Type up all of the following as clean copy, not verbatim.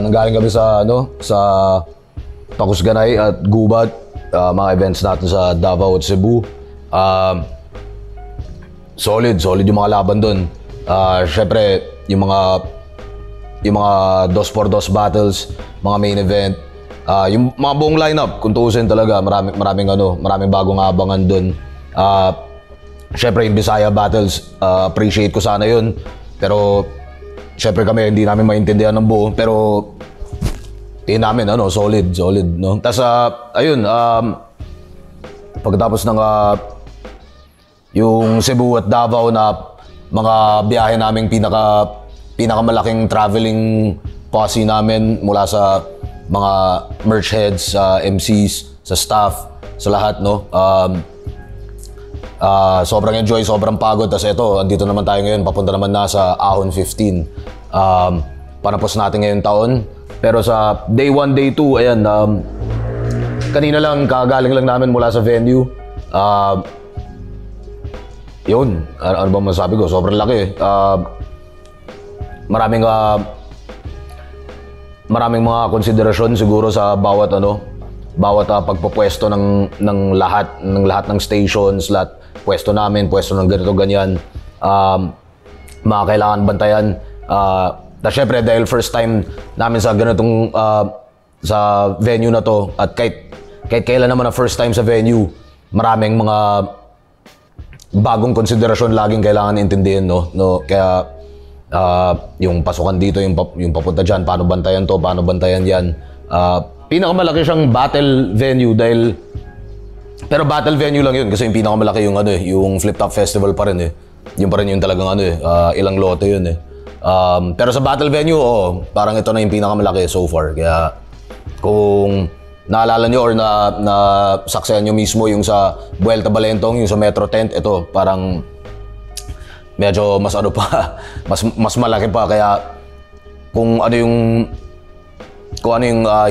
nanggaling kami sa Pacusganay at Gubat, mga events natin sa Davao at Cebu. Solid yung mga laban doon. Syempre, yung mga 2x2 battles, mga main event, yung mga buong lineup, kung tuusin talaga, maraming bagong abangan doon. Syempre, yung Bisaya battles, appreciate ko sana yun. Pero, syempre kami, hindi namin maintindihan ng buo. Pero, tingin namin, solid, no? Tapos, ayun, pagkatapos ng yung Cebu at Davao na mga biyahe naming pinakamalaking traveling posse namin mula sa mga merch heads, sa MCs, sa staff, sa lahat, no? Sobrang enjoy, sobrang pagod. Tapos ito, andito naman tayo ngayon, papunta naman na sa Ahon 15. Panapos natin ngayong taon. Pero sa day 1, day 2, ayan, kanina lang, kagaling lang namin mula sa venue. Yun, ano ba masabi ko? Sobrang laki. Maraming mga konsiderasyon siguro sa bawat pagpupwesto ng lahat ng stations, lahat pwesto namin, pwesto ng ganito ganyan. Mga kailangan bantayan. Na syempre dahil first time namin sa ganitong sa venue na to, at kahit kailan naman na first time sa venue, maraming mga bagong konsiderasyon laging kailangan intindihin, no? Kaya yung pasukan dito, yung papunta dyan, paano bantayan to, paano bantayan yan. Pinakamalaki siyang battle venue pero battle venue lang yun kasi yung pinakamalaki yung Flip Top Festival pa rin eh. Yun pa rin yung talagang ilang lote yun eh. Pero sa battle venue, parang ito na yung pinakamalaki so far. Kaya kung naalala nyo or na saksayan nyo mismo yung sa Vuelta Balentong, yung sa Metro Tent, ito parang medyo mas mas malaki pa. Kaya kung ano yung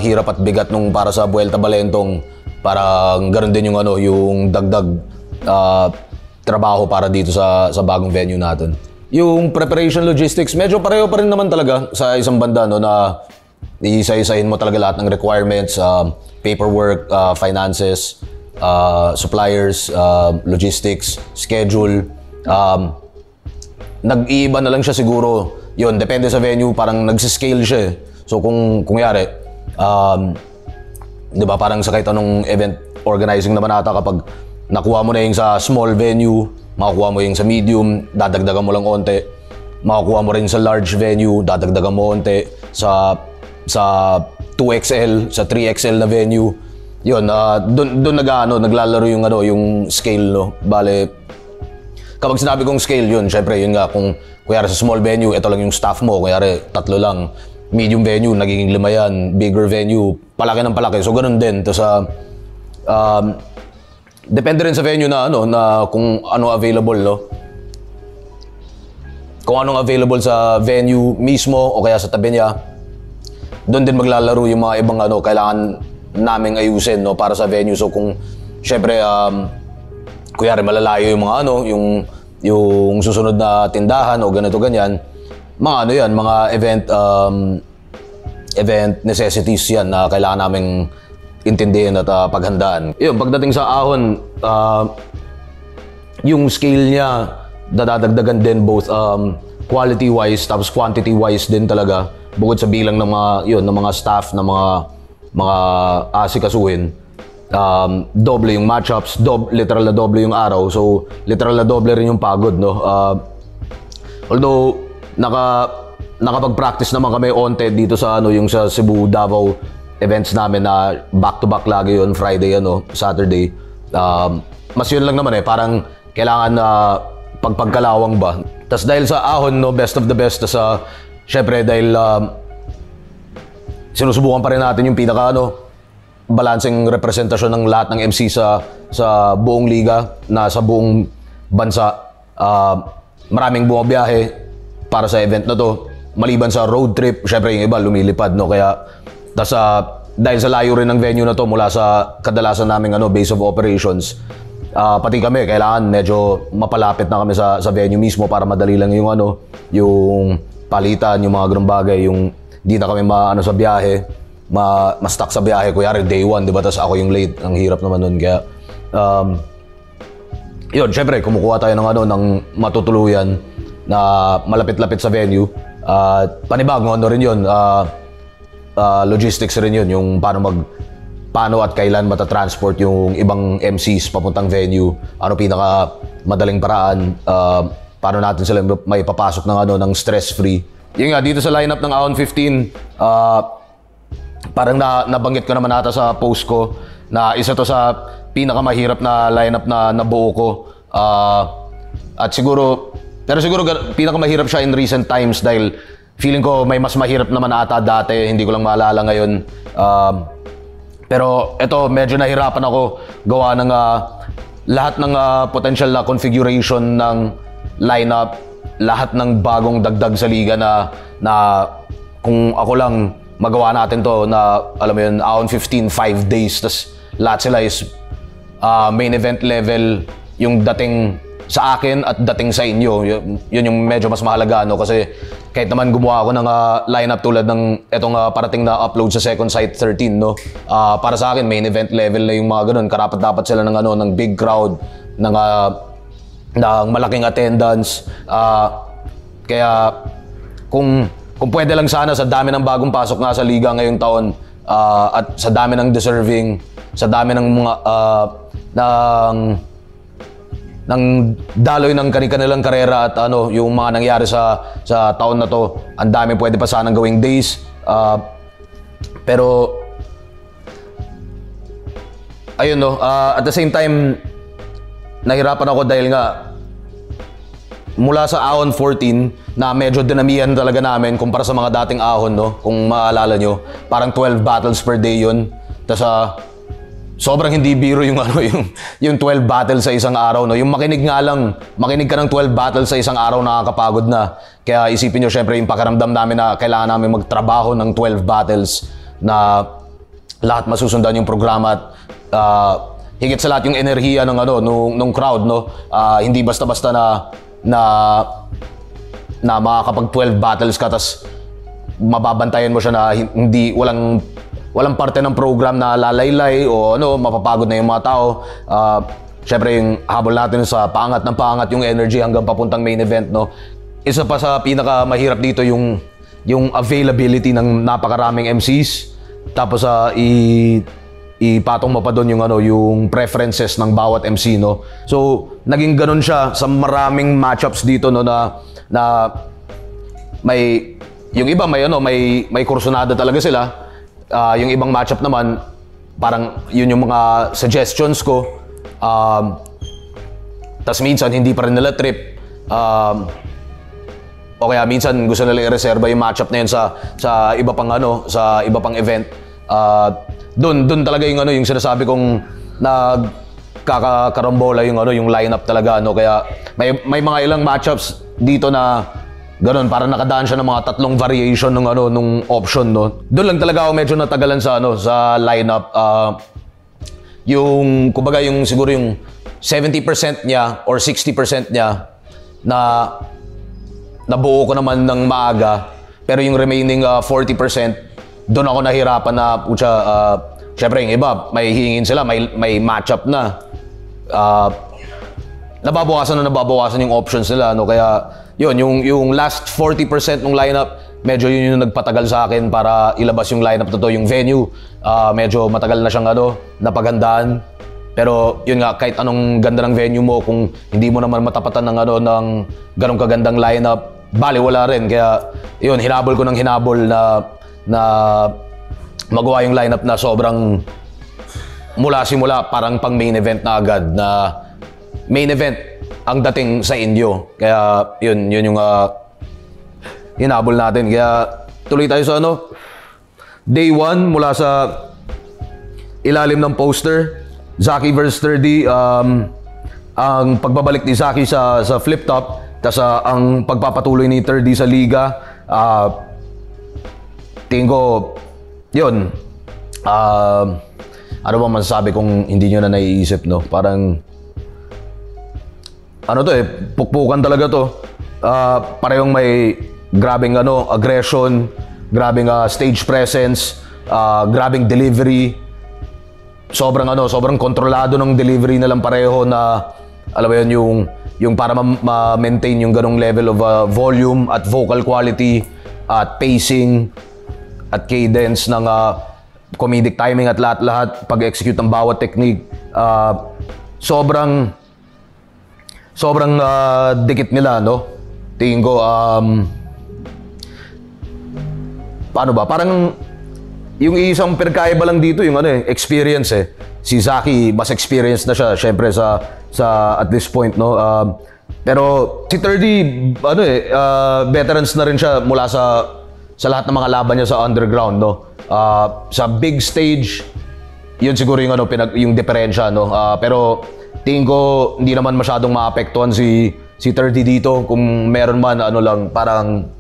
hirap at bigat nung para sa Vuelta Balentong, parang ganoon din yung dagdag trabaho para dito sa bagong venue natin. Yung preparation logistics, medyo pareho pa rin naman talaga sa isang banda, no, na iisa-isahin mo talaga lahat ng requirements, paperwork, finances, suppliers, logistics, schedule. Nag-iiba na lang siya siguro. Yun, depende sa venue, parang nagsiscale siya eh. So kung yari, di ba parang sa kahit anong event organizing naman ata, kapag nakuha mo na yung sa small venue, makukuha mo yung sa medium, dadagdagan mo lang onte. Makukuha mo rin sa large venue, dadagdagan mo onte. Sa 2XL, sa 3XL na venue, yun, doon naglalaro yung scale, no? Bale, kapag sinabi kong scale, yun, syempre, yun nga, kung kuyari sa small venue, ito lang yung staff mo, kuyari 3 lang. Medium venue, nagiging 5 yan. Bigger venue, palaki ng palaki. So, ganun din. Ito sa, depende rin sa venue na kung ano available, no? Kung anong available sa venue mismo o kaya sa tabi niya, doon din maglalaro yung mga ibang kailangan naming ayusin, no, para sa venue. So kung syempre kuyari malalayo yung mga yung susunod na tindahan o ganito ganyan, mga mga event necessities yan na kailangan naming intindihin at paghandaan. Yun, pagdating sa Ahon, yung scale niya dadagdagan din both quality-wise tapos quantity-wise din talaga, bukod sa bilang ng mga staff, ng mga asikasuhin. Doble yung matchups, literal na doble yung araw, so literal na doble rin yung pagod, no? Although nakapag-practice naman kami onte dito sa yung sa Cebu, Davao events namin na back-to-back lagi yun, Friday, Saturday. Mas yun lang naman parang kailangan pagkalawang ba. Tas dahil sa Ahon, no, best of the best, tas syempre dahil sinusubukan pa rin natin yung balancing representasyon ng lahat ng MC sa buong liga, na sa buong bansa. Maraming bumabiyahe para sa event na to, maliban sa road trip, syempre yung iba lumilipad, no? Kaya tas dahil sa layo rin ng venue na to mula sa kadalasan naming base of operations, pati kami kailangan medyo mapalapit na kami sa venue mismo para madali lang yung yung palitan, yung mga ganung bagay, yung hindi na kami maano sa biyahe, ma-stuck sa biyahe. Kuyari day 1, di ba? Tapos ako yung late. Ang hirap naman nun. Kaya, yun, syempre, kumukuha tayo ng ng matutuluyan na malapit-lapit sa venue. Panibagong ano rin yun, logistics rin yun, yung paano at kailan matatransport yung ibang MCs papuntang venue, ano pinaka madaling paraan, paano natin sila may papasok ng stress-free. Yun nga, dito sa lineup ng Ahon 15, parang nabanggit ko naman ata sa post ko na isa to sa pinakamahirap na lineup na nabuo ko. At siguro pinakamahirap siya in recent times dahil feeling ko may mas mahirap naman ata dati, hindi ko lang maalala ngayon. Pero ito, medyo nahirapan ako gawa ng lahat ng potential na configuration ng lineup, lahat ng bagong dagdag sa liga na kung ako lang magawa natin to na, alam mo yun, Ahon 15, 5 days, tas lahat sila is main event level yung dating sa akin at dating sa inyo. Yun yung medyo mas mahalaga, no? Kasi kahit naman gumawa ako ng lineup tulad ng etong parating na upload sa Second Sight 13, no? Para sa akin, main event level na yung mga ganun. Karapat-dapat sila ng ng big crowd, ng malaking attendance. Kaya kung pwede lang sana, sa dami ng bagong pasok nga sa liga ngayong taon, at sa dami ng deserving, sa dami ng mga ng daloy ng kanilang karera at yung mga nangyari sa taon na to, ang dami pwede pa sanang gawing days. Pero ayun, no, at the same time nahirapan ako dahil nga mula sa Ahon 14 na medyo dinamihan talaga namin kumpara sa mga dating Ahon, no, kung maalala nyo, parang 12 battles per day yun. Tapos sobrang hindi biro yung yung 12 battles sa isang araw, no. Yung makinig ka ng 12 battles sa isang araw, nakakapagod na. Kaya isipin nyo syempre yung pakiramdam namin na kailangan namin magtrabaho ng 12 battles na lahat masusundan yung programa at higit sa lahat yung enerhiya ng nung crowd, no. Hindi basta-basta na makakapag 12 battles ka tas mababantayan mo siya na walang parte ng program na lalaylay o mapapagod na yung mga tao. Syempre yung habol natin sa paangat ng paangat yung energy hanggang papuntang main event, no. Isa pa sa pinakamahirap dito yung availability ng napakaraming MCs. Tapos ipatong mo pa doon yung preferences ng bawat MC, no. So naging ganun siya sa maraming matchups dito, no, na may yung iba may kursunada talaga sila. Yung ibang matchup naman, parang yun yung mga suggestions ko. Tas minsan hindi pa rin nila trip. O kaya minsan gusto nila i-reserva yung matchup na yun sa iba pang event. Doon talaga yung sinasabi kong nagkakarambola yung lineup talaga, no. Kaya may mga ilang matchups dito na ganun, parang nakadaan siya ng mga 3 variation nung option, no. Doon lang talaga ako medyo natagalan sa lineup. Kumbaga siguro yung 70% niya or 60% niya na nabuo ko naman ng maaga, pero yung remaining 40% doon ako nahirapan na syempre yung iba may hihingin sila, may matchup na. Nababawasan yung options nila, no. Kaya yun, yung last 40% ng lineup, medyo yun yung nagpatagal sa akin para ilabas yung lineup na to. Yung venue, medyo matagal na siyang napagandaan. Pero yun nga, kahit anong ganda ng venue mo, kung hindi mo naman matapatan ng ganong kagandang lineup, wala rin. Kaya yun, hinabol ko ng hinabol na magawa yung lineup na sobrang mula simula parang pang main event na agad, na main event ang dating sa inyo. Kaya yun yung hinabol natin. Kaya tuloy tayo sa day 1 mula sa ilalim ng poster, Zaki vs 30. Ang pagbabalik ni Zaki sa flip top, tas ang pagpapatuloy ni 30 sa liga. Tingin ko yun, ano ba masasabi kung hindi nyo na naiisip, no? Parang pukpukan talaga to. Parehong may grabing aggression, grabing stage presence, grabing delivery. Sobrang kontrolado ng delivery nilang pareho na alam mo yun, yung para ma-maintain yung ganong level of volume at vocal quality at pacing at cadence ng comedic timing at lahat-lahat pag-execute ng bawat technique. Sobrang dikit nila, no? Tingin ko, paano ba? Parang yung isang pinagkaiba lang dito, yung experience eh. Si Zaki, mas experienced na siya, syempre sa at this point, no? Pero si 30, veterans na rin siya mula sa lahat ng mga laban niya sa underground, no? Sa big stage, yun siguro yung yung diferensya, no? Pero tingin ko hindi naman masyadong maapektuhan si 30 dito. Kung meron man lang, parang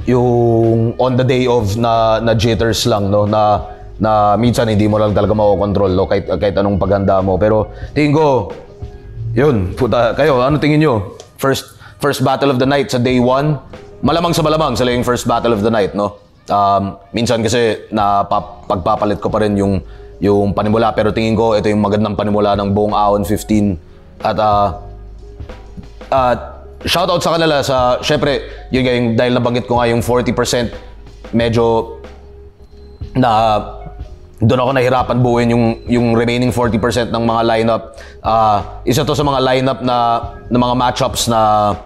yung on the day of na jitters lang, no? Na minsan hindi mo lang talaga makokontrol, no? Kahit anong paghanda mo. Pero tingin ko, yun, puta, kayo, ano tingin nyo? First battle of the night sa day 1, malamang sa malamang sila yung first battle of the night, no? Minsan kasi pagpapalit ko pa rin yung panimula, pero tingin ko ito yung magandang panimula ng buong Ahon 15. At shoutout sa kanila sa, syempre, yung dahil nabanggit ko nga yung 40%, medyo doon ako nahirapan buuin yung remaining 40% ng mga lineup. Isa to sa mga lineup na mga matchups na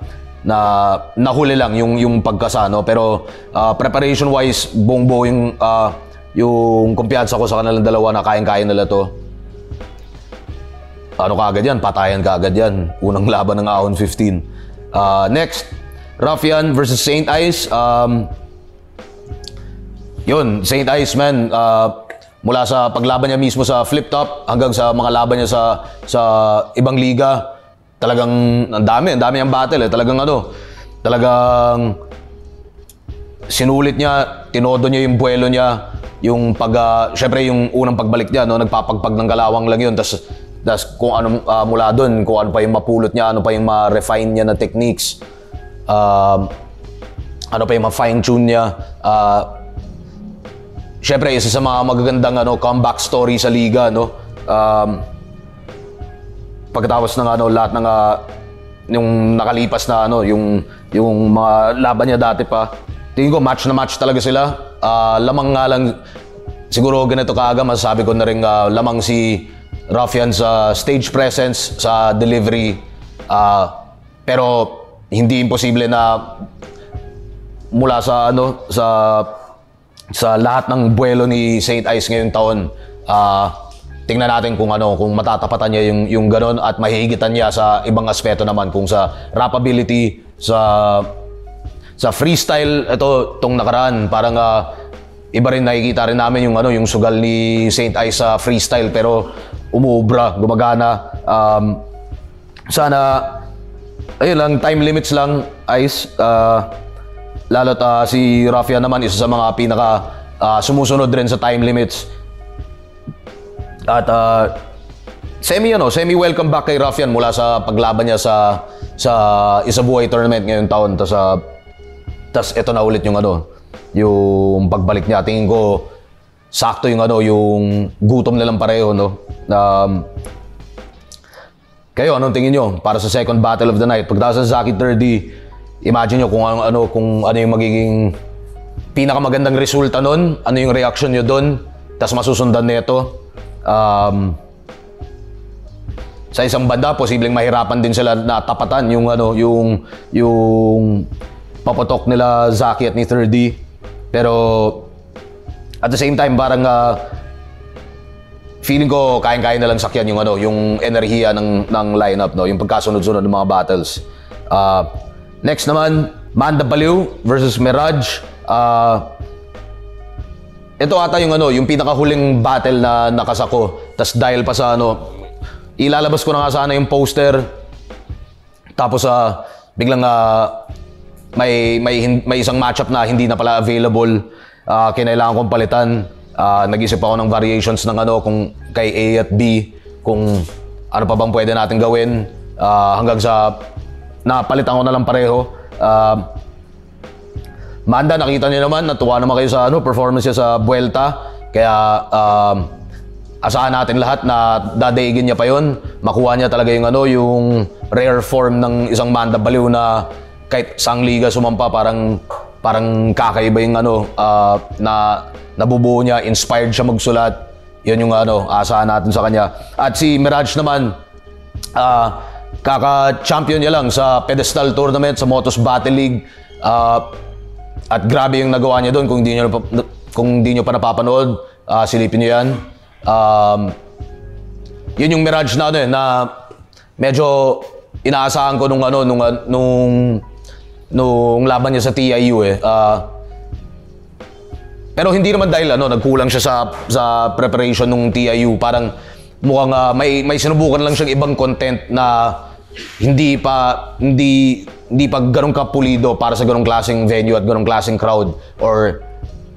nahuli lang yung pagkasano, pero preparation wise buong buo yung kumpiyansa ko sa kanilang dalawa na kayang-kaya nila to. Kaagad yan, patayan kaagad yan. Unang laban ng Ahon 15. Next, Ruffian versus Saint Ice. Yun, Saint Ice, man, mula sa paglaban niya mismo sa flip top hanggang sa mga laban niya sa ibang liga, talagang ang dami ang battle eh. Talagang sinulit niya, tinodo niya yung buwelo niya, yung syempre yung unang pagbalik niya, no, nagpapagpag ng kalawang lang yun, tas kung ano mula doon, kung ano pa yung mapulot niya, ano pa yung ma-refine niya na techniques, ano pa yung ma-fine tune niya. Syempre, isa sa mga magagandang comeback story sa liga, no? Pagkatapos ng lahat ng yung nakalipas na yung mga laban niya dati pa, tingin ko match na match talaga sila. Lamang nga lang siguro ganito kaaga, masasabi ko na rin lamang si Ruffian sa stage presence, sa delivery. Pero hindi imposible na mula sa lahat ng buwelo ni Saint Ice ngayong taon, tingnan natin kung matatapatan niya yung ganon at mahihigitan niya sa ibang aspeto naman, kung sa rappability, sa freestyle. Itong nakaraan, parang iba rin, nakikita rin namin yung sugal ni Saint Ice sa freestyle, pero umuubra, gumagana. Sana, ayun lang, time limits lang, Ice. Lalo't si Ruffian naman, isa sa mga pinaka sumusunod rin sa time limits. At semi welcome back kay Ruffian mula sa paglaban niya sa Isabuhay tournament ngayong taon. Tas ito na ulit yung pagbalik niya. Tingin ko sakto yung gutom nilang pareho, no? Kayo, anong tingin nyo para sa second battle of the night? Pagkatapos sa Zaki 30, imagine nyo kung ano yung magiging pinakamagandang resulta nun, ano yung reaction nyo dun, tas masusundan nito. Sa isang banda, posibleng mahirapan din sila na tapatan yung paputok nila Zaki at ni 30. Pero at the same time, parang feeling ko kayang-kaya na lang sakyan yung enerhiya ng lineup, no, yung pagkasunod-sunod ng mga battles. Next naman, Manda Baliw versus Mirage. Ito ata yung pinakahuling battle na nakasako. Tas dahil pa sa ilalabas ko na nga sana yung poster. Tapos biglang may isang matchup na hindi na pala available. Kinailangan kong palitan. Nag-isip ako ng variations ng kung kay A at B, kung ano pa bang pwede natin gawin, hanggang sa napalitan ko na lang pareho. Manda, nakita niyo naman, natuwa naman kayo sa performance niya sa Vuelta. Kaya asahan natin lahat na dadaigin niya pa yon, makuha niya talaga yung yung rare form ng isang Manda Baliw na kahit sang liga sumampa, parang kakaiba yung na nabubuo niya, inspired siya magsulat. Yun yung asahan natin sa kanya. At si Mirage naman, kaka-champion niya lang sa pedestal tournament sa Motos Battle League. At grabe yung nagawa niya doon. Kung di nyo pa napapanood, silipin nyo yan. Yun yung Mirage na na medyo inaasahan ko nung laban niya sa TIU pero hindi naman dahil nagkulang siya sa preparation nung TIU. Parang mukhang may sinubukan lang siyang ibang content na hindi pa ganun kapulido para sa ganung klaseng venue at ganung klaseng crowd, or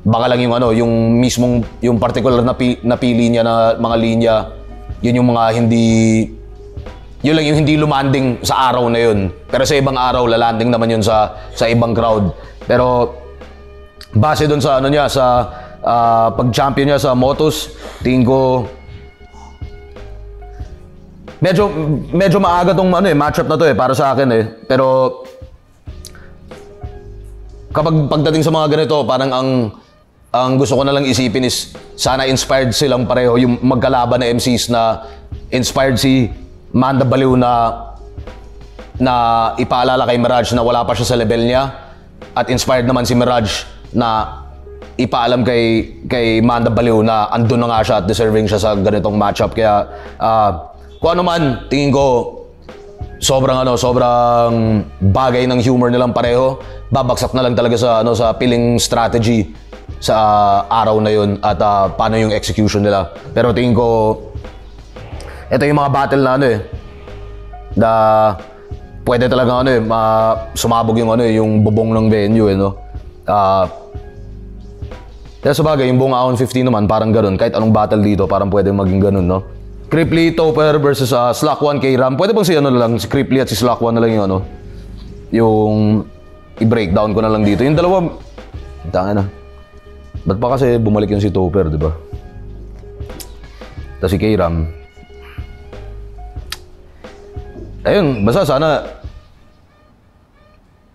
baka lang yung mismong yung particular na napili niya na mga linya, yun yung mga yun lang yung hindi lumanding sa araw na yun. Pero sa ibang araw lalanding naman yun sa ibang crowd. Pero base doon sa sa pag-champion niya sa Motos, tingin ko medyo maaga tong matchup na to para sa akin Pero kapag pagdating sa mga ganito, parang ang gusto ko na lang isipin is sana inspired silang pareho, yung magkalaban na MCs, na inspired si Manda Baliw na ipaalala kay Mirage na wala pa siya sa level niya, at inspired naman si Mirage na ipaalam kay Manda Baliw na andun na nga siya at deserving siya sa ganitong matchup. Kaya kung ano man, tingin ko sobrang bagay ng humor nilang pareho. Babagsak na lang talaga sa piling strategy sa araw na yun at paano yung execution nila. Pero tingin ko ito yung mga battle na na pwede talaga sumabog yung bubong ng venue Kaya sa bagay, yung buong Ahon 15 naman parang ganun. Kahit anong battle dito parang pwede maging ganun, Cripply Topper versus Slack 1 kay Ram. Pwede bang si si Cripply at si Slack 1 na lang yung yung i-breakdown ko na lang dito. Yung dalawa, tanga na. Ba't pa kasi bumalik yung si Topper, di ba? Tapos si kay Ram. Ayun, basta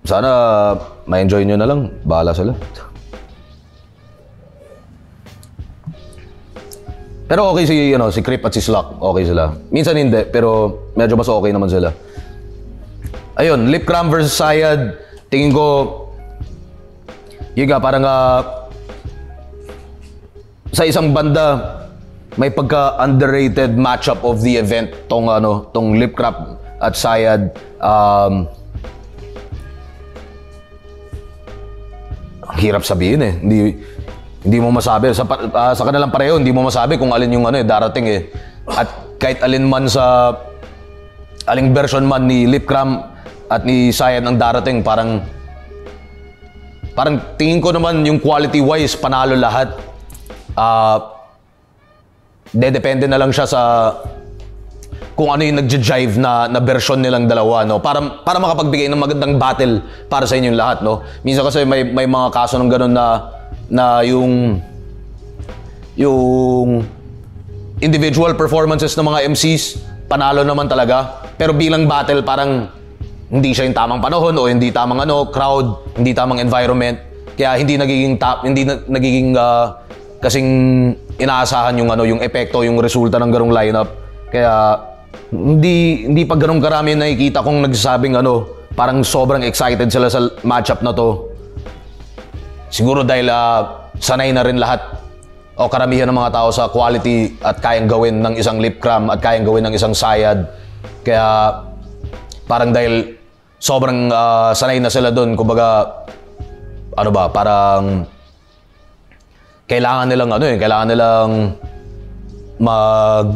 sana ma-enjoy nyo na lang. Bahala sila. Pero okay si Crip at si Slack, okay sila. Minsan hindi, pero medyo mas okay naman sila. Ayun, Lip Cram versus Sayad. Tingin ko, parang sa isang banda, may pagka-underrated matchup of the event tong Lip Cram at Sayad. Hirap sabihin Hindi mo masabi sa kanilang pareho, hindi mo masabi kung alin yung darating At kahit aling version man ni Lip Cram at ni Sayad ang darating, parang tingin ko naman yung quality wise panalo lahat. Depende na lang siya sa kung ano yung nagja-jive na version nilang dalawa, para makapagbigay ng magandang battle para sa inyong lahat, Minsan kasi may mga kaso ng ganun na yung individual performances ng mga MCs panalo naman talaga, pero bilang battle parang hindi siya yung tamang panahon o hindi tamang crowd, hindi tamang environment, kaya hindi nagiging kasing inaasahan yung epekto, yung resulta ng ganung lineup. Kaya hindi pa ganung karami nakikita kong nagsasabing parang sobrang excited sila sa matchup na to. Siguro dahil sanay na rin lahat o karamihan ng mga tao sa quality at kayang gawin ng isang Lip Cram at kayang gawin ng isang Sayad. Kaya parang dahil sobrang sanay na sila doon, kumbaga parang kailangan nilang mag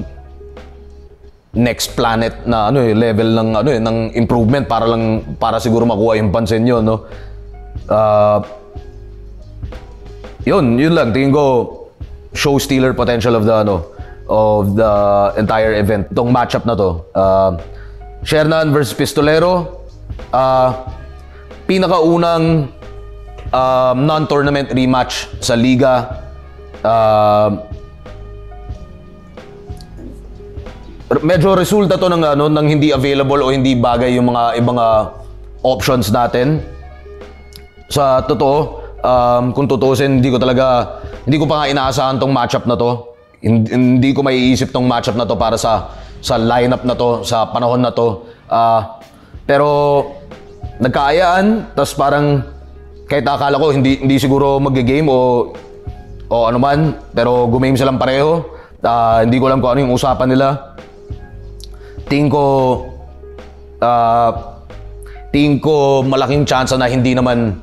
next planet na level ng improvement para siguro makuha yung pansin nyo, yun lang, tingin ko show stealer potential of the entire event tong matchup na to. Shernan versus Pistolero. Pinakaunang non-tournament rematch sa Liga. Medyo resulta to ng hindi available o hindi bagay yung mga ibang options natin. Sa totoo, kung tutuusin, hindi ko pa nga inaasahan tong matchup na to. Hindi ko maiisip tong matchup na to para sa lineup na to, sa panahon na to. Pero nagkaayaan, tas parang kahit akala ko hindi siguro magge-game o ano man, pero gumame silang pareho. Hindi ko alam kung ano yung usapan nila. Tingin ko malaking chance na hindi naman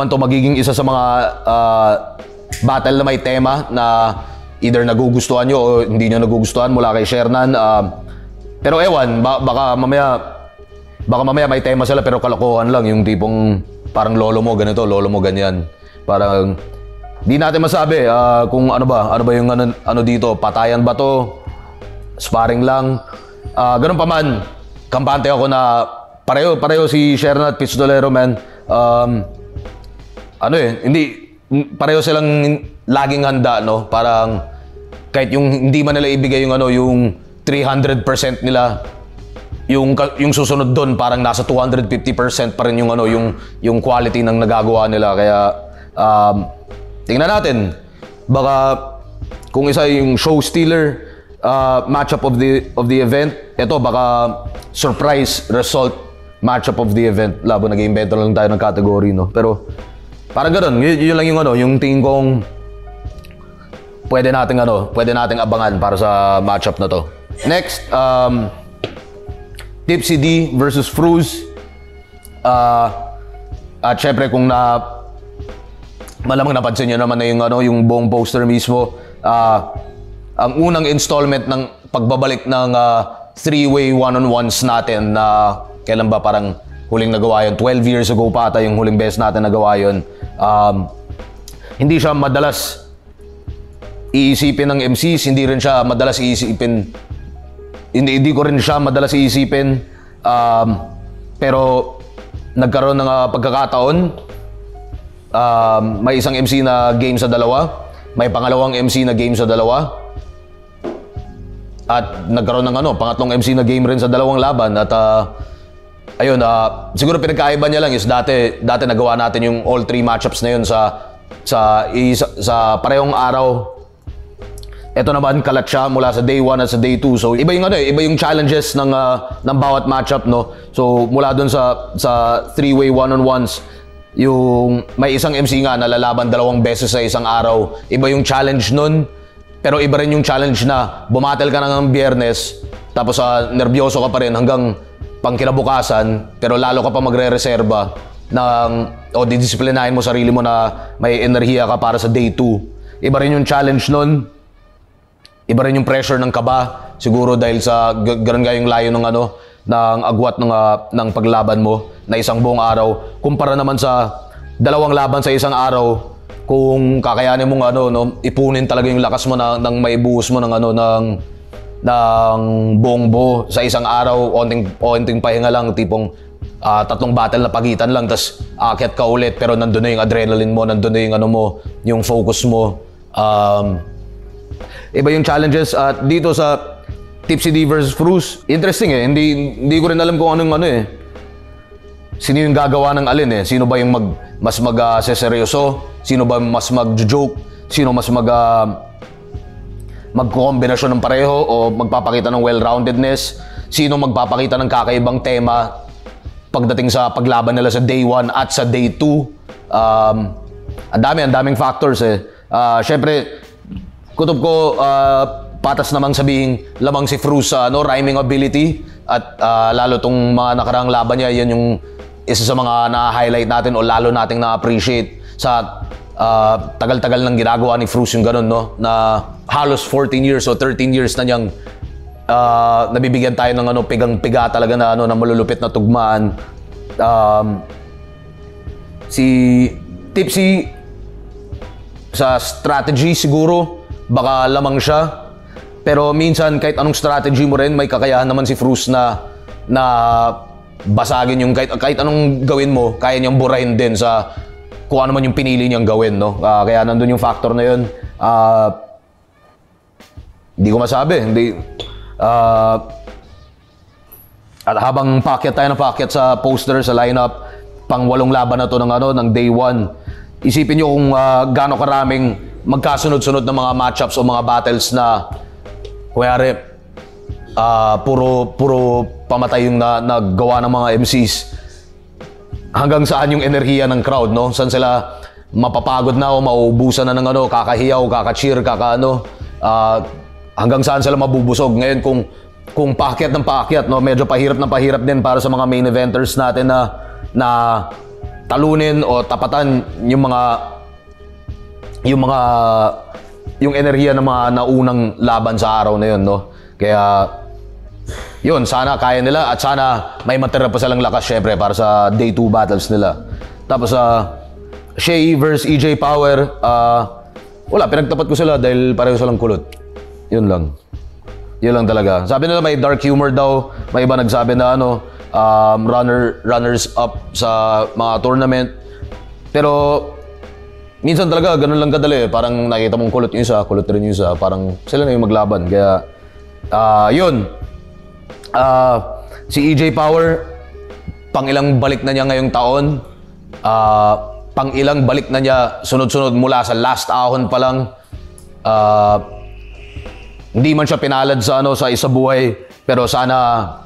to magiging isa sa mga battle na may tema na either nagugustuhan nyo o hindi nyo nagugustuhan mula kay Shernan. Pero ewan, baka mamaya may tema sila pero kalokohan lang, yung tipong parang lolo mo ganito, lolo mo ganyan. Parang di natin masabi kung ano ba yung ano dito, patayan ba to, sparring lang. Ganun pa man, kampante ako na pareho si Shernan at Pistolero, man. Hindi pareho silang laging handa, no? Parang kahit yung hindi man nila ibigay yung 300% nila, yung susunod doon parang nasa 250% pa rin yung quality ng nagagawa nila. Kaya tingnan natin, baka kung isa yung show stealer matchup of the event, ito baka surprise result matchup of the event. Labo, nag-iimbento lang tayo ng category, no? Pero parang ganoon, yun lang yung tingin kong pwede nating abangan para sa matchup na to. Next, Tipsy D versus Fruz. At syempre kung malamang napansin nyo naman na yung buong poster mismo, ang unang installment ng pagbabalik ng three-way one-on-ones natin na kailan ba parang huling nagawa yun, 12 years ago pa ata yung huling beses natin nagawa yun. Hindi siya madalas iisipin ng MCs, hindi ko rin siya madalas iisipin, pero nagkaroon ng pagkakataon. May isang MC na game sa dalawa, may pangalawang MC na game sa dalawa, at nagkaroon ng pangatlong MC na game rin sa dalawang laban. At ayun, siguro pinagkaiba niya lang is dati nagawa natin yung all three matchups na yun sa parehong araw. Ito naman kalat siya mula sa day 1 at sa day 2. So iba yung challenges ng bawat matchup, no. So mula dun sa three-way one-on-ones, yung may isang MC nga na lalaban dalawang beses sa isang araw. Iba yung challenge nun, pero iba rin yung challenge na bumatel ka na ng Biyernes, tapos nervyoso ka pa rin hanggang pangkinabukasan, pero lalo ka pa magre-reserba didisiplinahin mo sarili mo na may enerhiya ka para sa day 2. Iba rin yung challenge nun. Iba rin yung pressure ng kaba, siguro dahil sa ganun nga yung layo ng agwat ng paglaban mo na isang buong araw. Kumpara naman sa dalawang laban sa isang araw, kung kakayanin mong ipunin talaga yung lakas mo ng maibuhos mo ng buong buo sa isang araw, onting pahinga lang, tipong 3 battle na pagitan lang, tas aakyat ka ulit, pero nandun na yung adrenaline mo, nandun na yung yung focus mo. Iba yung challenges. At dito sa Tipsy D versus Fruz, interesting eh. Hindi ko rin alam kung anong sino yung gagawa ng alin eh. Sino ba yung mas seryoso? Sino ba mas mag-joke? Sino mas magkokombinasyon ng pareho o magpapakita ng well-roundedness? Sino magpapakita ng kakaibang tema pagdating sa paglaban nila sa day 1 at sa day 2? Ang daming factors eh. Syempre, kutob ko, patas namang sabihin lamang si Fruz sa rhyming ability, at lalo tong mga nakarang laban niya, yan yung isa sa mga na-highlight natin o lalo nating na-appreciate sa tagal-tagal ng ginagawa ni Fruz, yung ganun, no? Na halos 14 years o 13 years na niyang nabibigyan tayo ng pigang-piga talaga na malulupit na tugmaan. Si Tipsy sa strategy siguro baka lamang siya, pero minsan kahit anong strategy mo rin, may kakayahan naman si Fruz na basagin yung kahit anong gawin mo, kaya niyang burahin din sa kung ano man yung pinili niyang gawin, no? Kaya nandun yung factor na yun. Hindi ko masabi, at habang paakyat tayo ng paakyat sa poster, sa lineup, pang 8 laban na to ng day 1. Isipin niyo kung gaano karaming magkasunod-sunod na mga matchups o mga battles na kuyari puro pamatay yung naggawa ng mga MCs. Hanggang saan yung enerhiya ng crowd, no? Saan sila mapapagod na o mauubusan na ng kakahiyaw, kaka-cheer, hanggang saan sila mabubusog. Ngayon kung paakyat ng paakyat, no, medyo pahirap na pahirap din para sa mga main eventers natin na talunin o tapatan yung enerhiya ng mga naunang laban sa araw na yun, no. Kaya yun, sana kaya nila at sana may matira pa silang lakas syempre para sa day 2 battles nila. Tapos Shay versus EJ Power, wala, pinagtapat ko sila dahil pareho silang kulot. Yun lang. Yun lang talaga. Sabi nila may dark humor daw. May iba nagsabi na runners up sa mga tournament. Pero minsan talaga ganun lang kadali. Parang nakita mong kulot yung isa, kulot rin yung isa. Parang sila na yung maglaban. Kaya yun. Si EJ Power, pang ilang balik na niya ngayong taon. Pang ilang balik na niya sunod-sunod mula sa last ahon pa lang. Hindi man siya pinalad sa isa buhay, pero sana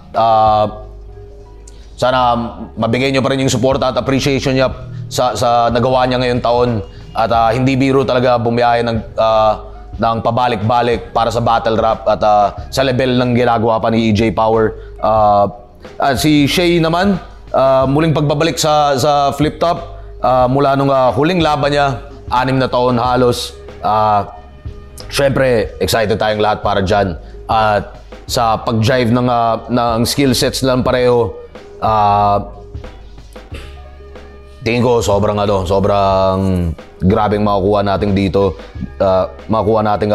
mabigay niyo pa rin yung support at appreciation niya sa nagawa niya ngayong taon at hindi biro talaga bumiyahe ng pabalik-balik para sa battle rap at sa level ng ginagawa pa ni EJ Power. Si Shay naman, muling pagbabalik sa flip top mula nung huling laban niya, 6 na taon halos. Siyempre, excited tayong lahat para dyan. At sa pag-drive ng skill sets lang pareho, tingin ko sobrang grabeng makukuha natin dito. Makukuha natin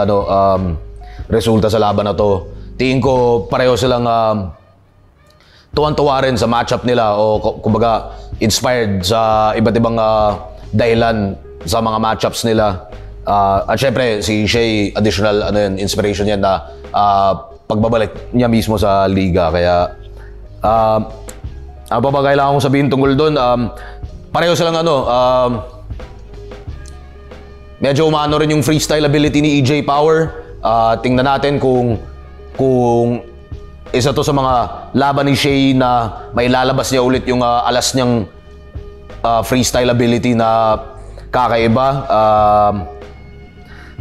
resulta sa laban na to. Tingin ko pareho silang tuwan-tuwa rin sa matchup nila o kumbaga inspired sa iba't ibang dahilan sa mga matchups nila. At syempre si Shay, additional inspiration yan na pagbabalik niya mismo sa liga. Kaya ano pa ba kailangan kong sabihin tungkol doon? Pareho silang medyo umano rin yung freestyle ability ni EJ Power. Tingnan natin kung isa to sa mga laban ni Shay na may lalabas niya ulit yung alas niyang freestyle ability na kakaiba.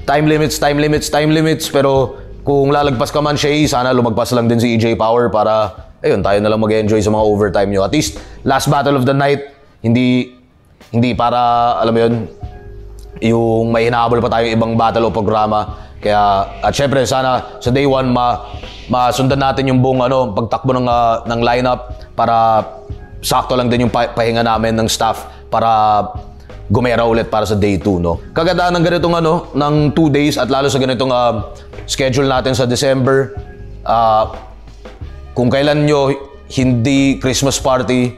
Time limits, pero kung lalagpas ka man Shay, sana lumagpas lang din si EJ Power para ayun, tayo na lang mag-enjoy sa mga overtime nyo. At least last battle of the night, hindi para alam mo yun, yung may hinahabol pa tayong ibang battle o programa. Kaya at syempre sana sa day 1 masundan natin yung buong pagtakbo ng lineup para sakto lang din yung pahinga namin ng staff para gumera ulit para sa day 2, no? Kagandahan ng ganitong ng 2 days at lalo sa ganitong schedule natin sa December, kung kailan nyo hindi Christmas party,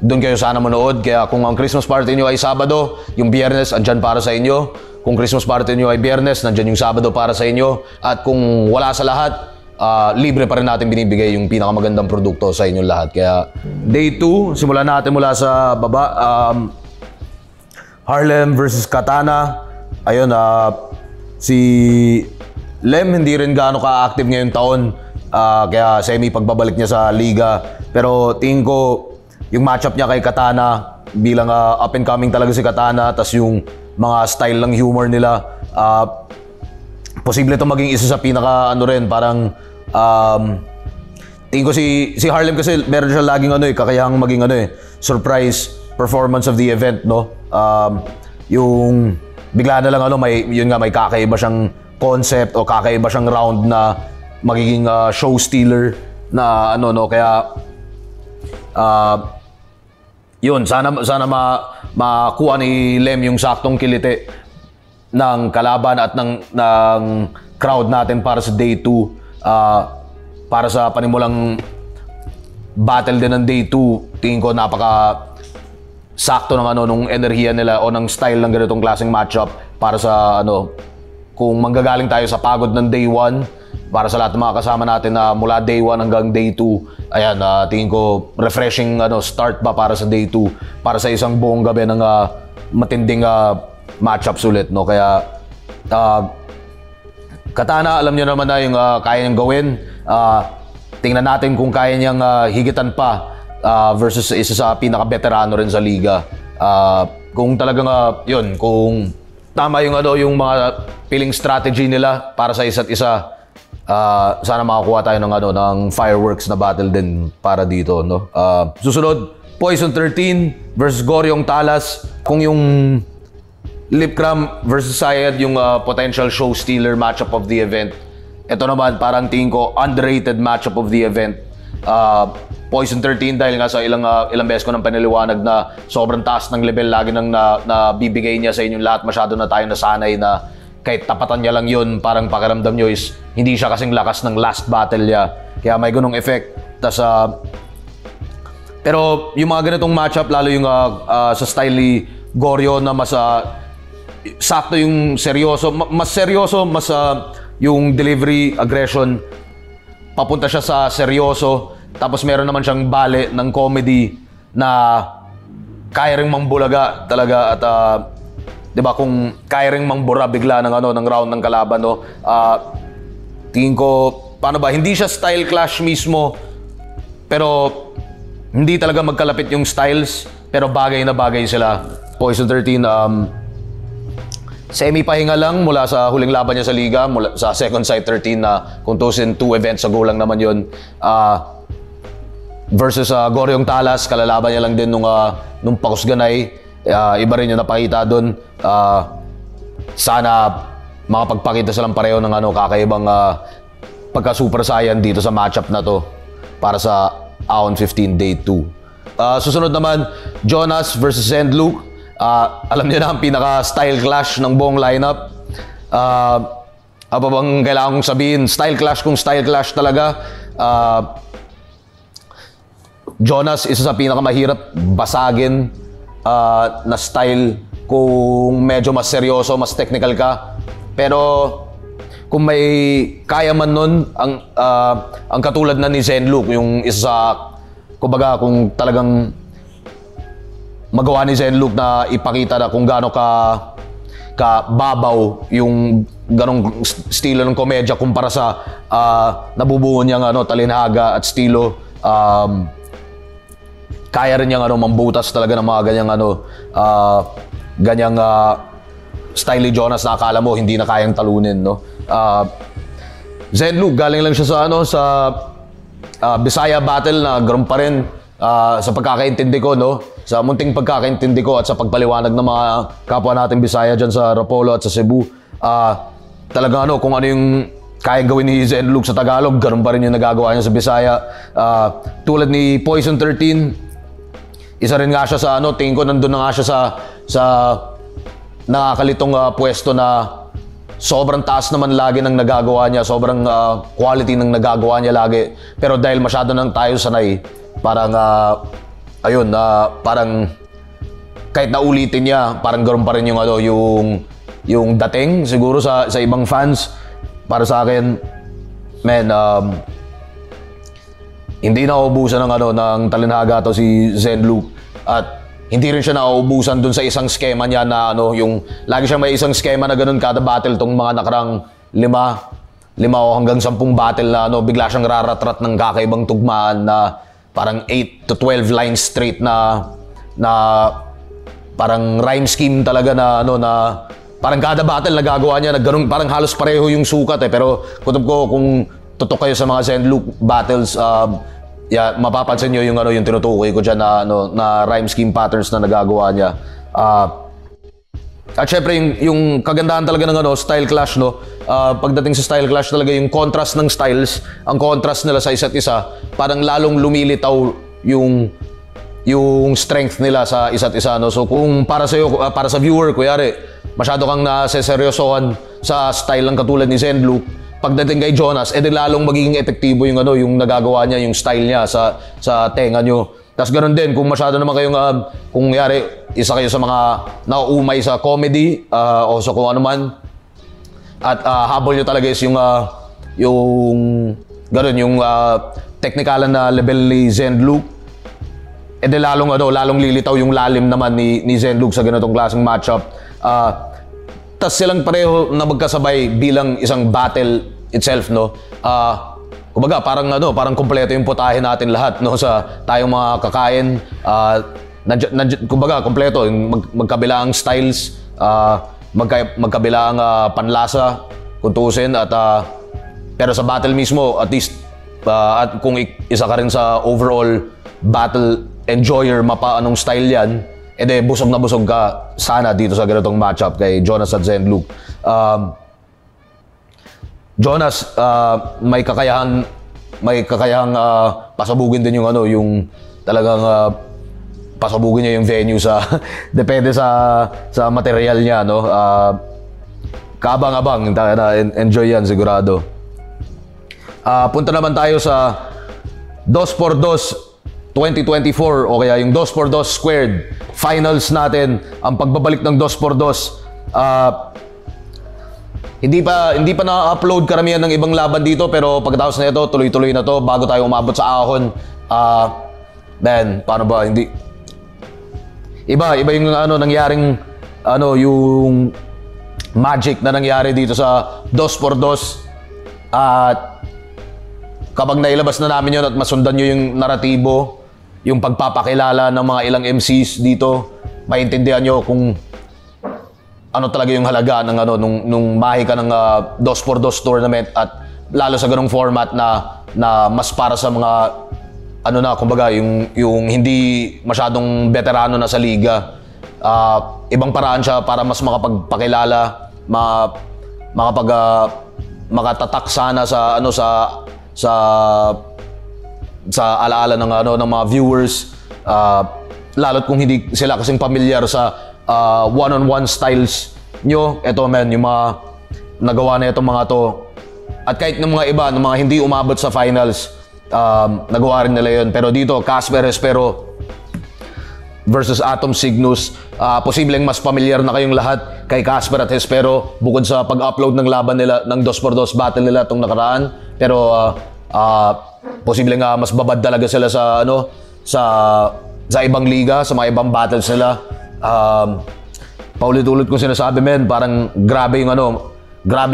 doon kayo sana manood. Kaya kung ang Christmas party nyo ay Sabado, yung Biyernes andyan para sa inyo. Kung Christmas party nyo ay Biyernes, nandyan yung Sabado para sa inyo. At kung wala sa lahat, libre pa rin natin binibigay yung pinakamagandang produkto sa inyong lahat. Kaya day 2, simulan natin mula sa baba. Harlem versus Katana. Ayun, si Lem hindi rin gaano ka-active ngayong taon. Kaya semi pagbabalik niya sa liga. Pero tingin ko yung matchup niya kay Katana bilang up and coming talaga si Katana, tas yung mga style ng humor nila, posible ito maging isa sa pinaka rin, parang tingin ko si Harlem kasi meron siya laging kakayahang maging surprise performance of the event, no? Yung bigla na lang may kakaiba siyang concept o kakaiba siyang round na magiging show stealer na kaya yun, sana makuha ni Lem yung saktong kilite ng kalaban at ng crowd natin para sa day 2, para sa panimulang battle din ng day 2, tingin ko napaka sakto ng nung enerhiya nila o ng style ng ganitong klaseng matchup para sa kung manggagaling tayo sa pagod ng day 1 para sa lahat ng mga kasama natin na mula day 1 hanggang day 2. Ayan, tingin ko refreshing start ba para sa day 2 para sa isang buong gabi ng matinding matchups ulit, no? Kaya Katana, alam niyo naman na yung kaya niyang gawin. Tingnan natin kung kaya niyang higitan pa versus isa sa pinaka-veterano rin sa liga. Kung talagang yun, kung tama yung yung mga piling strategy nila para sa isa't isa, sana makakuha tayo ng fireworks na battle din para dito, no? Susunod, Poison 13 versus Goryong Talas. Kung yung Lipcram versus Sayed yung potential show stealer matchup of the event, ito naman parang tingin ko underrated matchup of the event. Poison 13 dahil nga sa ilang beses ko nang paniliwanag na sobrang taas ng level lagi nang nabibigay niya sa inyong lahat. Masyado na tayo nasanay na kahit tapatan niya lang yun, parang pakiramdam nyo is hindi siya kasing lakas ng last battle niya. Kaya may ganung effect. Tas, pero yung mga ganitong matchup, lalo yung sa style ni Goryo na mas sakto yung seryoso, mas seryoso, mas yung delivery, aggression, papunta siya sa seryoso. Tapos meron naman siyang bale ng comedy na kaya ring mangbulaga talaga at 'di ba, kung kaya ring mangbura bigla ng ng round ng kalaban, no? Tingin ko paano ba, hindi siya style clash mismo, pero hindi talaga magkalapit yung styles, pero bagay na bagay sila. Poison 13 semi-pahinga lang mula sa huling laban niya sa liga, mula sa second sight 13 na kung tusin 2 events ago lang naman yun. Versus Goryong Talas, kalalaban niya lang din nung Pakusganay. Iba rin yung napakita doon. Sana makapagpakita silang pareho ng kakaibang pagka-super saiyan dito sa matchup na to para sa Aon 15 Day 2. Susunod naman, Jonas versus Zendluke. Alam niyo na ang pinaka-style clash ng buong lineup. Apa bang kailangan kong sabihin? Style clash kung style clash talaga. Jonas, isa sa pinakamahirap basagin na style kung medyo mas seryoso, mas technical ka. Pero kung may kaya man nun, ang katulad na ni Zenluke, yung isa sa, kumbaga, kung talagang magawa ni Zenluke na ipakita na kung gaano ka babaw yung ganong estilo ng komedya kumpara sa nabubuo niyang talinhaga at estilo. Kaya rin niyang mambutas talaga ng mga ganyang style ni Jonas na akala mo hindi na kayang talunin, no? Zenluke, galing lang siya sa Bisaya battle na ganoon pa rin sa pagkakaintindi ko, no? Sa munting pagkakaintindi ko at sa pagpaliwanag ng mga kapwa nating Bisaya dyan sa Rapolo at sa Cebu, talagang kung ano yung kayang gawin ni Zenluke sa Tagalog, ganoon pa rin yung nagagawa niya sa Bisaya. Tulad ni Poison 13, isa rin nga siya sa tingin ko nandun na nga siya sa nakakalitong pwesto na sobrang taas naman lagi ng nagagawa niya, sobrang quality ng nagagawa niya lagi. Pero dahil masyado nang tayo sanay, parang ayun, parang kahit naulitin niya, parang ganoon pa rin yung yung dating siguro sa ibang fans. Para sa akin, man, hindi na nauubusan ng talinhaga to si Zenluke, at hindi rin siya nauubusan dun sa isang skema niya na yung lagi siya may isang skema na ganun kada battle tong mga nakarang 5 o hanggang 10 battle na bigla siyang raratrat ng kakaibang tugmaan na parang 8 to 12 lines straight na parang rhyme scheme talaga na na parang kada battle nagagawa niya na ganun, parang halos pareho yung sukat pero kutob ko kung tutok kayo sa mga Zenluke battles, mapapansin niyo yung yung tinutukoy ko diyan na rhyme scheme patterns na nagagawa niya. At syempre yung kagandahan talaga ng style clash, no? Pagdating sa style clash talaga yung contrast ng styles, ang contrast nila sa isa't isa, parang lalong lumilitaw yung strength nila sa isa't isa, no? So kung para sa viewer, kuyari, masyado kang naseseryosohan sa style ng katulad ni Zenluke, pagdating kay Jonas, edi lalong magiging epektibo yung ano, yung nagagawa niya, yung style niya sa tenga nyo. Tapos ganoon din, kung masyado naman kayong, kung yari, isa kayo sa mga nauumay sa comedy, o sa kung ano man, at habol nyo talaga is yung ganoon, yung technicalan na level ni Zenluk, edi lalong lilitaw yung lalim naman ni Zenluk sa ganitong klaseng matchup. Tas silang pareho na magkasabay bilang isang battle itself, no? Kumbaga parang kumpleto yung putahe natin lahat, no, sa tayong mga kakain. Kumbaga kumpleto yung magkabilaang styles, magkabilaang panlasa kung tuusin, at pero sa battle mismo at least, at kung isa ka rin sa overall battle enjoyer, mapa anong style yan, edi busog na busog ka sana dito sa ganitong matchup kay Jonas at Zenluk. Jonas, may kakayahang pasabugin din yung ano, yung talagang pasabugin niya yung venue sa depende sa material niya, no. Kaabang-abang, enjoy yan sigurado. Punta naman tayo sa 2x2 2024 o kaya yung 2x2 squared finals natin. Ang pagbabalik ng 2x2, hindi pa na-upload karamihan ng ibang laban dito, pero pagkatapos na ito, tuloy-tuloy na to bago tayo umabot sa ahon. Then paano ba, hindi iba yung ano nangyaring ano, yung magic na nangyari dito sa 2x2, at kapag nailabas na namin yun at masundan nyo yung naratibo, yung pagpapakilala ng mga ilang MCs dito, maintindihan nyo kung ano talaga yung halaga ng ano, nung mahi ka ng 2x2 tournament, at lalo sa ganung format na mas para sa mga ano na, kumbaga yung hindi masyadong veterano na sa liga. Ibang paraan siya para mas makapagpakilala, makatatak sana sa ano, sa alaala ng ano, ng mga viewers, lalo't kung hindi sila kasing pamilyar sa one-on-one styles nyo. Eto men, yung mga nagawa na itong mga to, at kahit ng mga iba, ng mga hindi umabot sa finals, nagawa rin nila yun. Pero dito, Casper Hespero versus Atom Cygnus, posibleng mas pamilyar na kayong lahat kay Casper at Hespero bukod sa pag-upload ng laban nila, ng 2x2 battle nila itong nakaraan. Pero posibleng mas babad talaga sila sa ano, sa ibang liga, sa mga ibang battles nila. Paulit-ulit ko sinasabi, men, parang grabe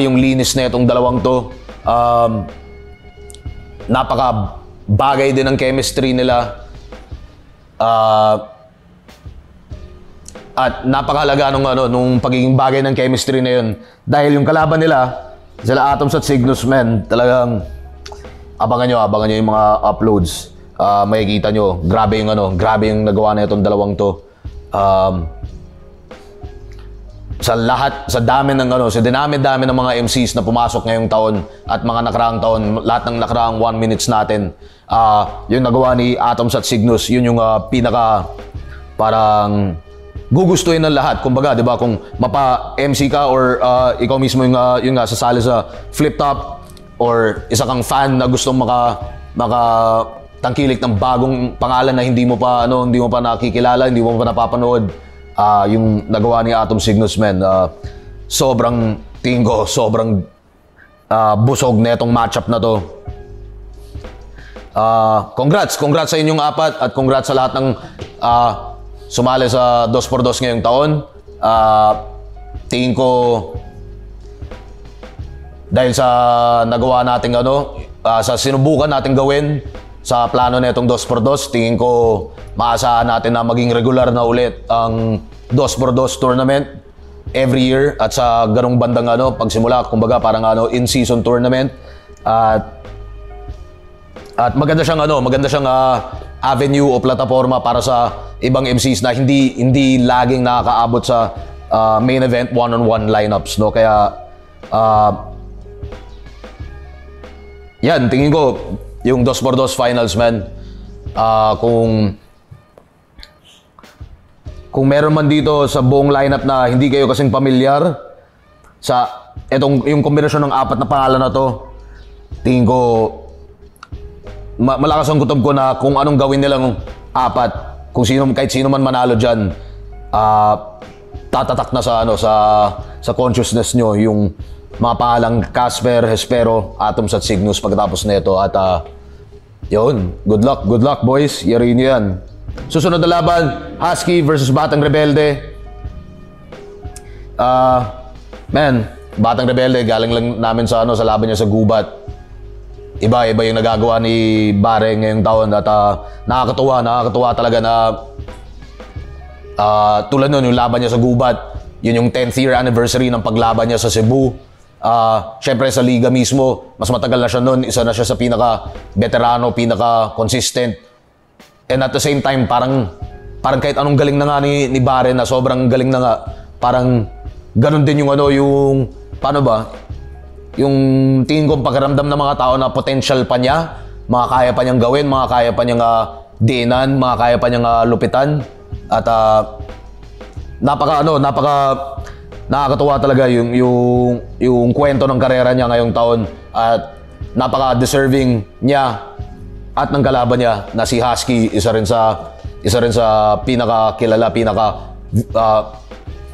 yung linis na itong dalawang to. Napaka bagay din ng chemistry nila. At napakahalaga nung pagiging bagay ng chemistry na yun. Dahil yung kalaban nila, sila Atoms at Cygnus, men, talagang abangan nyo yung mga uploads. Makikita nyo, grabe yung nagawa na itong dalawang to. Sa dinami-dami ng mga MCs na pumasok ngayong taon at mga nakaraang taon, lahat ng nakaraang 1 minutes natin, yung nagawa ni Atoms at Cygnus, yun yung pinaka parang gugustuhin ng lahat. Kumbaga, 'di ba, kung mapa-MC ka or ikaw mismo yung sasali sa flip top, or isa kang fan na gustong makatangkilik ng bagong pangalan na hindi mo pa nakikilala, hindi mo pa napapanood, yung nagawa ni Atom Cygnus, man, sobrang busog na itong matchup na to. Congrats sa inyong apat, at congrats sa lahat ng sumali sa 2x2 ngayong taon. Tingin ko, dahil sa nagawa nating sa sinubukan nating gawin sa plano na itong 2x2, tingin ko maasahan natin na maging regular na ulit ang 2x2 tournament every year, at sa ganong bandang pagsimula, kumbaga parang in-season tournament. At maganda siyang avenue o plataforma para sa ibang MCs na hindi laging nakakaabot sa main event one-on-one lineups, no? Kaya yan, tingin ko yung 2x2 finals, man, kung meron man dito sa buong lineup na hindi kayo kasing pamilyar sa yung kombinasyon ng apat na pangalan na to, tingin ko malakas ang kutob ko na kung anong gawin nilang apat, kung kahit sino man manalo diyan, tatatak na sa consciousness nyo yung mga pangalang Casper, Hespero, Atoms at Cygnus pagkatapos nito. At yun, good luck boys, yari nyo yan. Susunod na laban, Husky versus Batang Rebelde. Batang Rebelde, galing lang namin sa laban niya sa Gubat. Iba yung nagagawa ni Bare ngayong taon at nakakatuwa talaga na tulad nun, yung laban niya sa Gubat, yun yung 10th year anniversary ng paglaban niya sa Cebu. Syempre sa liga mismo, mas matagal na siya nun, isa na siya sa pinaka-veterano, pinaka-consistent. And at the same time, parang kahit anong galing na nga ni Bare, na sobrang galing na nga, parang ganun din yung yung paano ba? Yung tingin ko pakiramdam ng mga tao na potential pa niya, mga kaya pa niyang gawin, mga kaya pa niyang diinan, mga kaya pa niyang lupitan. At napaka nakakatuwa talaga yung kwento ng karera niya ngayong taon, at napaka-deserving niya at ng kalaban niya na si Husky. Isa rin sa pinakakilala,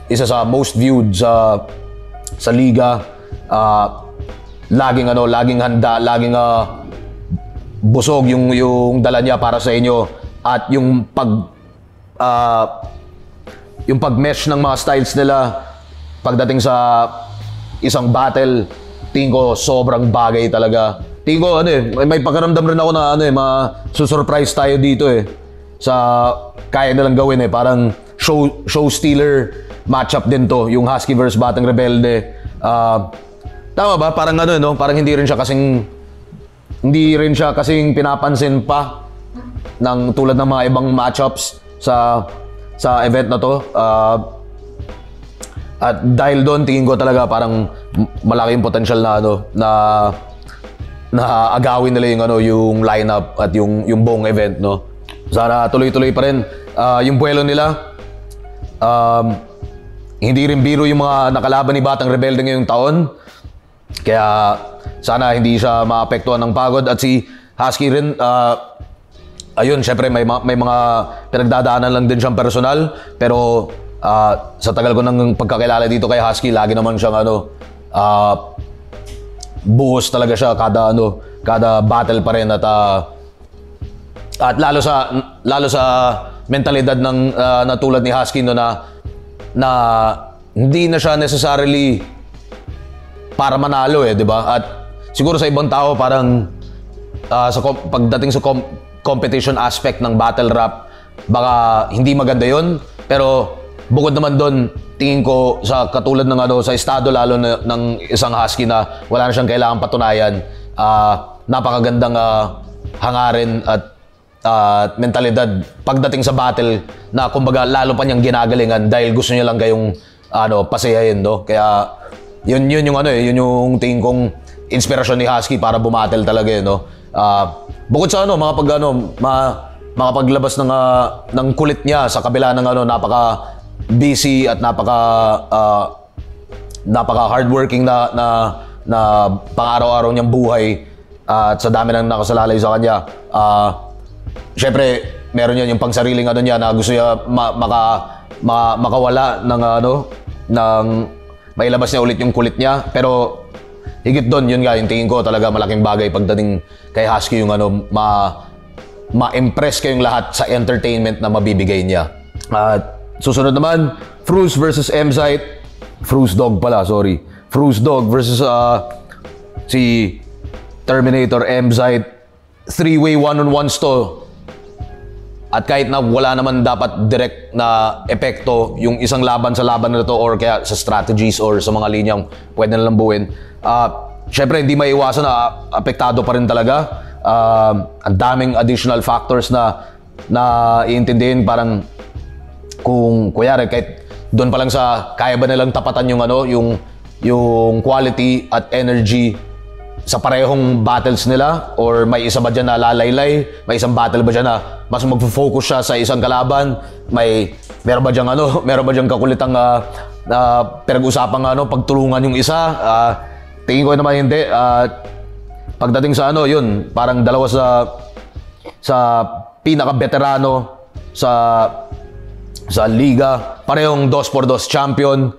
isa sa most viewed sa liga. Laging handa, laging busog yung dala niya para sa inyo, at yung pag-mesh ng mga styles nila pagdating sa isang battle, tingin ko sobrang bagay talaga. Tingin ko may pakiramdam rin ako na masusurprise tayo dito sa kaya nilang gawin Parang show stealer matchup din to, yung Husky versus Batang Rebelde. Tama ba? Parang parang hindi rin siya kasing pinapansin pa ng tulad ng mga ibang matchups sa event na to. At dahil doon, tingin ko talaga parang malaking potential na agawin nila yung lineup at yung buong event, no. Sana tuloy-tuloy pa rin yung buwelo nila. Hindi rin biro yung mga nakalaban ni Batang Rebelde ngayong taon. Kaya sana hindi siya maapektuhan ng pagod. At si Husky rin, ayun, syempre may mga pinagdadaanan lang din siyang personal. Pero sa tagal ko ng pagkakilala dito kay Husky, lagi naman siyang buhos talaga siya kada battle pa rin. At lalo sa mentalidad ng tulad ni Husky na hindi na siya necessarily para manalo, di ba? At siguro sa ibang tao parang pagdating sa competition aspect ng battle rap, baka hindi maganda yon. Pero bukod naman doon, tingin ko sa katulad ng sa estado lalo ng isang Husky na wala na siyang kailangang patunayan, napakagandang hangarin at mentalidad pagdating sa battle, na kumbaga lalo pa niyang ginagalingan dahil gusto niya lang kayong pasayahin, no? Kaya yun yung tingin kong inspirasyon ni Husky para bumattle talaga, no? Bukod sa makapaglabas ng kulit niya sa kabila ng napaka busy at napaka hardworking na pang-araw-araw niyang buhay, at sa dami ng nakasalalay sa kanya. Syempre, meron yan yung pangsariling niya na gusto niya makawala ng mailabas niya ulit yung kulit niya. Pero higit doon, yun nga, yung tingin ko talaga malaking bagay pagdating kay Husky yung ma-impress kayong lahat sa entertainment na mabibigay niya. At susunod naman, Fruz versus M-Zite. Fruz Dog versus si Terminator M-Zite. 3-way one-on-ones to. At kahit na wala naman dapat direct na epekto yung isang laban sa laban na to, or kaya sa strategies or sa mga linyang pwede nalang buuin, syempre hindi maiwasan na apektado pa rin talaga. Ang daming additional factors na iintindihin. Parang kung kuyari kahit doon pa lang sa kaya ba nilang tapatan yung quality at energy sa parehong battles nila, or may isa ba dyan na lalaylay, may isang battle ba dyan na mas mag-focus siya sa isang kalaban, meron ba dyan kakulitang pinag-usapang pagtulungan yung isa. Tingin ko naman hindi. Pagdating sa yun, parang dalawa sa pinaka-veterano sa liga. Parehong 2x2 champion.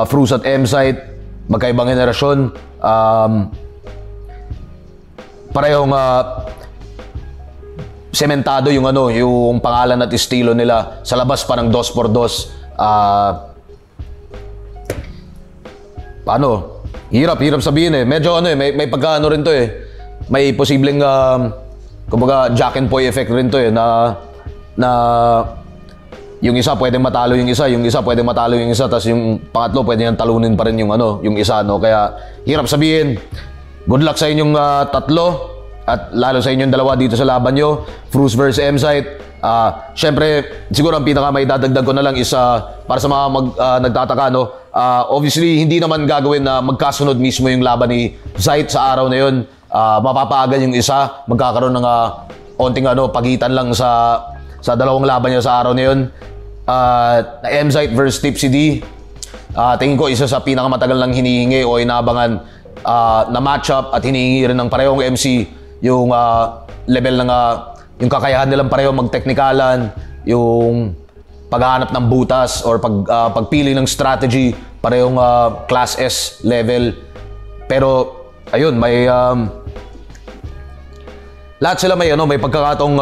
Frus at M-Sight, magkaibang henerasyon. Parehong sementado yung pangalan at estilo nila sa labas pa ng 2x2. Paano? Hirap sabihin eh. Medyo may pagkaano rin to eh. May posibleng kumbaga Jack and Poy effect rin to eh na yung isa pwedeng matalo yung isa pwedeng matalo yung isa, tapos yung pangatlo pwede niyang talunin pa rin yung isa Kaya hirap sabihin. Good luck sa inyong tatlo. At lalo sa inyong dalawa dito sa laban nyo, Frus vs. M-Sight. Siyempre, siguro ang pinaka may dadagdag ko na lang is para sa mga nagtataka, obviously, hindi naman gagawin na magkasunod mismo yung laban ni Sight sa araw na yun. Mapapaagal yung isa, magkakaroon ng onting pagitan lang sa dalawang laban niya sa araw na yun. M-Sight vs. Tipsy D. Tingin ko isa sa pinakamatagal lang hinihingi o inaabangan na matchup at hinihingi rin ng parehong MC yung level ng yung kakayahan nilang pareho magteknikalan, yung paghahanap ng butas or pagpili ng strategy, parehong class S level. Pero ayun, may lahat sila may pagkakataong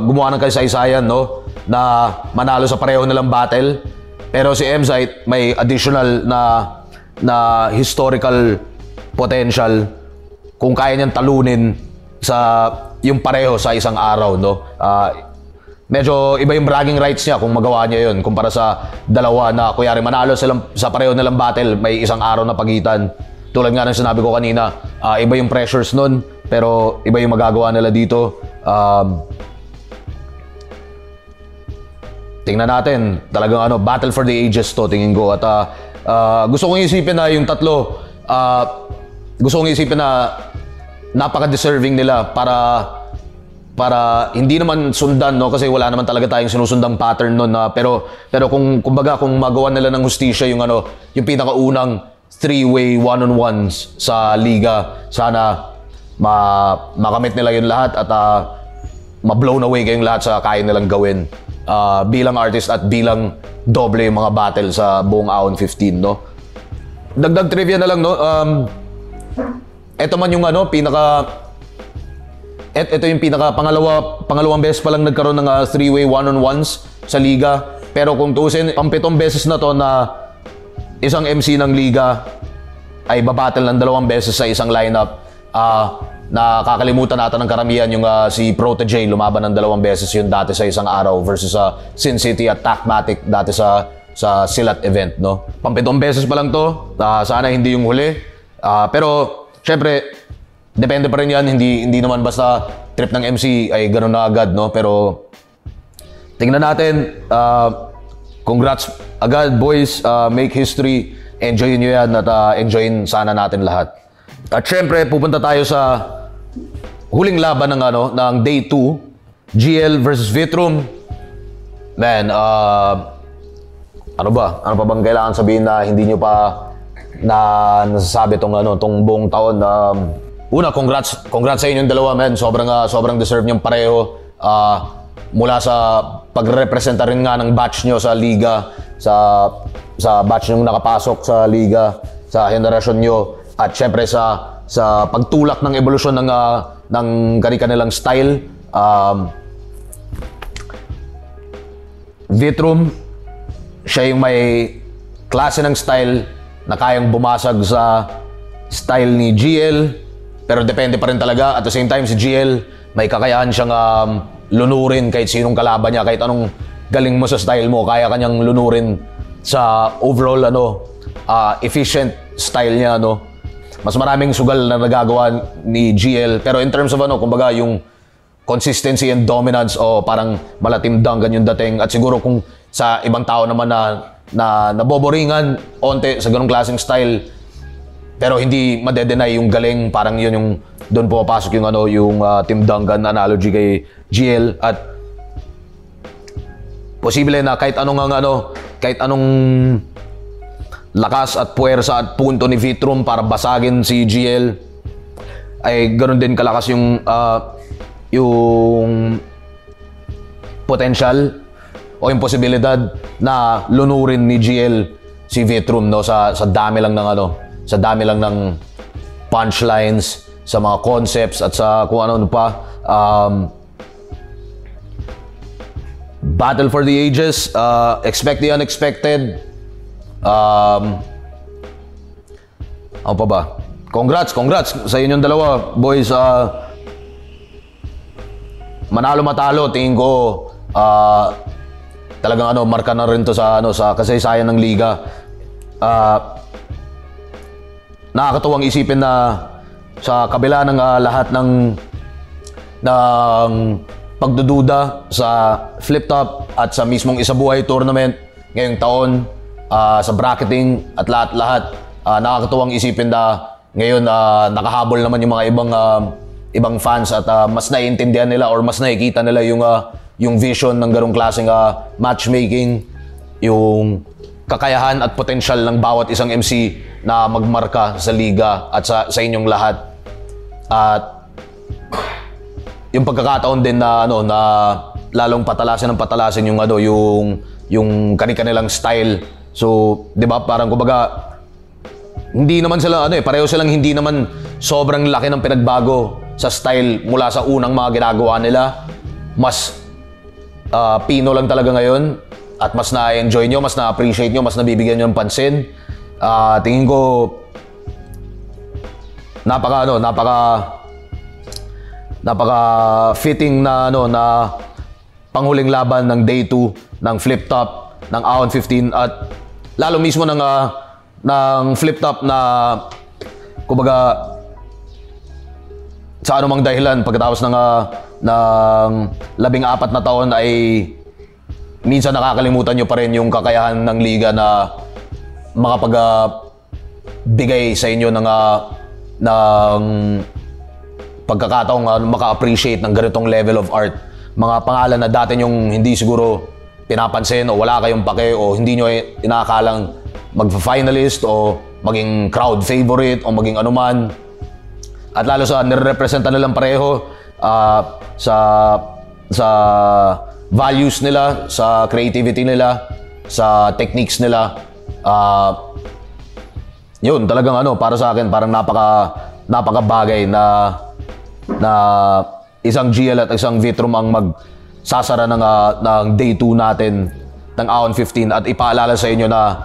gumawa ng kasaysayan na manalo sa pareho nilang battle. Pero si M-Sight may additional na historical potential kung kaya niyang talunin sa yung pareho sa isang araw, medyo iba yung bragging rights niya kung magawa niya yun kumpara sa dalawa na kuyari manalo silang sa pareho nilang battle, may isang araw na pagitan. Tulad nga ng sinabi ko kanina, iba yung pressures nun, pero iba yung magagawa nila dito. Tingnan natin, talagang battle for the ages to, tingin ko. At gusto kong isipin na yung tatlo, napaka-deserving nila para hindi naman sundan kasi wala naman talaga tayong sinusundang pattern nun pero kung magawa nila ng hustisya yung pinakaunang three-way one-on-ones sa liga, sana makamit nila yun lahat at ma-blown away kayong lahat sa kaya nilang gawin bilang artist at bilang doble yung mga battle sa buong AON 15 Dagdag trivia na lang ito man yung ito yung pangalawang beses pa lang nagkaroon ng three-way one-on-ones sa liga. Pero kung tuusin, ang 7 beses na to na isang MC ng liga ay babattle ng 2 beses sa isang lineup. Nakakalimutan natin ng karamihan yung si Protege lumaban ng 2 beses yun dati sa isang araw versus Sin City at Tacmatic dati sa Silat event. Pang 7 beses pa lang to. Sana hindi yung huli. Pero siyempre, depende pa rin yan. Hindi naman basta trip ng MC ay gano'n na agad, Pero, tingnan natin. Congrats agad, boys. Make history. Enjoyin nyo yan at enjoyin sana natin lahat. At siyempre, pupunta tayo sa huling laban ng Day 2. GL versus Vitrum. Man, ano pa bang kailangan sabihin na hindi nyo pa nasasabi tong buong taon? Una, congrats sa inyong dalawa, man. Sobrang deserve niyong pareho. Mula sa pagrepresenta rin nga ng batch nyo sa liga, sa batch nyo nakapasok sa liga, sa henerasyon nyo, at syempre sa pagtulak ng evolusyon ng kanilang style. Vitrum, siya yung may klase ng style na kayang bumasag sa style ni GL, pero depende pa rin talaga. At the same time, si GL may kakayahan siyang lunurin kahit sinong kalaban niya, kahit anong galing mo sa style mo, kaya kanyang lunurin sa overall efficient style niya. Mas maraming sugal na nagagawa ni GL, pero in terms of kumbaga yung consistency and dominance parang malatim Dungan yung dating. At siguro kung sa ibang tao naman na naboboringan onte sa ganung klaseng style, pero hindi madedenay yung galing, parang yun yung doon pumapasok yung yung Tim Dungan analogy kay GL. At posible na kahit anong lakas at puwersa at punto ni Vitrum para basagin si GL, ay ganoon din kalakas yung potential o yung posibilidad na lunurin ni GL si Vitrum, no, sa dami lang ng sa dami lang ng punchlines, sa mga concepts at sa kung ano pa. Battle for the ages, expect the unexpected. Ano pa ba? Congrats sa inyong dalawa, boys. Manalo matalo, tingin ko talagang marka na rin to sa kasaysayan ng liga. Nakakatuwang isipin na sa kabila ng lahat ng pagdududa sa Flip Top at sa mismong Isabuhay tournament ngayong taon, sa bracketing at lahat-lahat, nakakatuwang isipin na ngayon nakahabol naman yung mga ibang fans at mas naiintindihan nila or mas nakikita nila yung vision ng ganong klaseng matchmaking, yung kakayahan at potensyal ng bawat isang MC na magmarka sa liga at sa inyong lahat. At yung pagkakataon din na na lalong patalasin yung kanilang style. So, 'di ba, parang kumbaga hindi naman sila pareho silang hindi naman sobrang laki ng pinagbago sa style mula sa unang mga ginagawa nila. Mas pino lang talaga ngayon at mas na-enjoy nyo, mas na-appreciate nyo, mas nabibigyan nyo ng pansin. Tingin ko napaka fitting na panghuling laban ng day 2 ng Flip Top ng Ahon 15 at lalo mismo ng Flip Top na kumbaga sa anumang dahilan pagkatapos ng 14 na taon ay minsan nakakalimutan nyo pa rin yung kakayahan ng liga na makapagbigay sa inyo ng pagkakataong maka-appreciate ng ganitong level of art. Mga pangalan na dati nyong hindi siguro pinapansin o wala kayong pake o hindi nyo inakalang mag-finalist o maging crowd favorite o maging anuman. At lalo sa nire-representa nilang pareho sa values nila, sa creativity nila, sa techniques nila. Yun, talagang para sa akin, parang napakabagay na isang GL at isang Vitrum ang magsasara ng day 2 natin ng Ahon 15 at ipaalala sa inyo na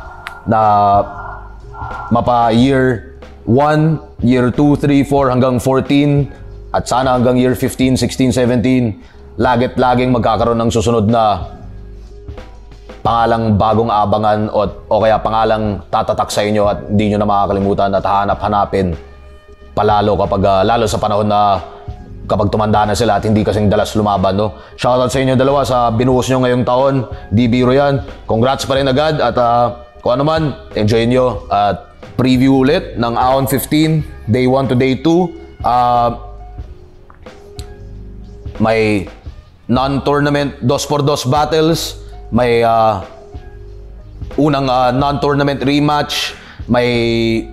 mapa year 1, year 2, 3, 4 hanggang 14 at sana hanggang year 15, 16, 17 laging magkakaroon ng susunod na pangalang bagong abangan o kaya pangalang tatatak sa inyo at hindi nyo na makakalimutan at hanap-hanapin palalo kapag lalo sa panahon na kapag tumanda na sila at hindi kasing dalas lumaban, no? Shoutout sa inyo dalawa sa binuhos nyo ngayong taon. Di biro yan. Congrats pa rin agad at kung ano man, enjoy nyo at preview ulit ng Ahon 15, day 1 to day 2. May non-tournament 2x2 battles, may unang non-tournament rematch, may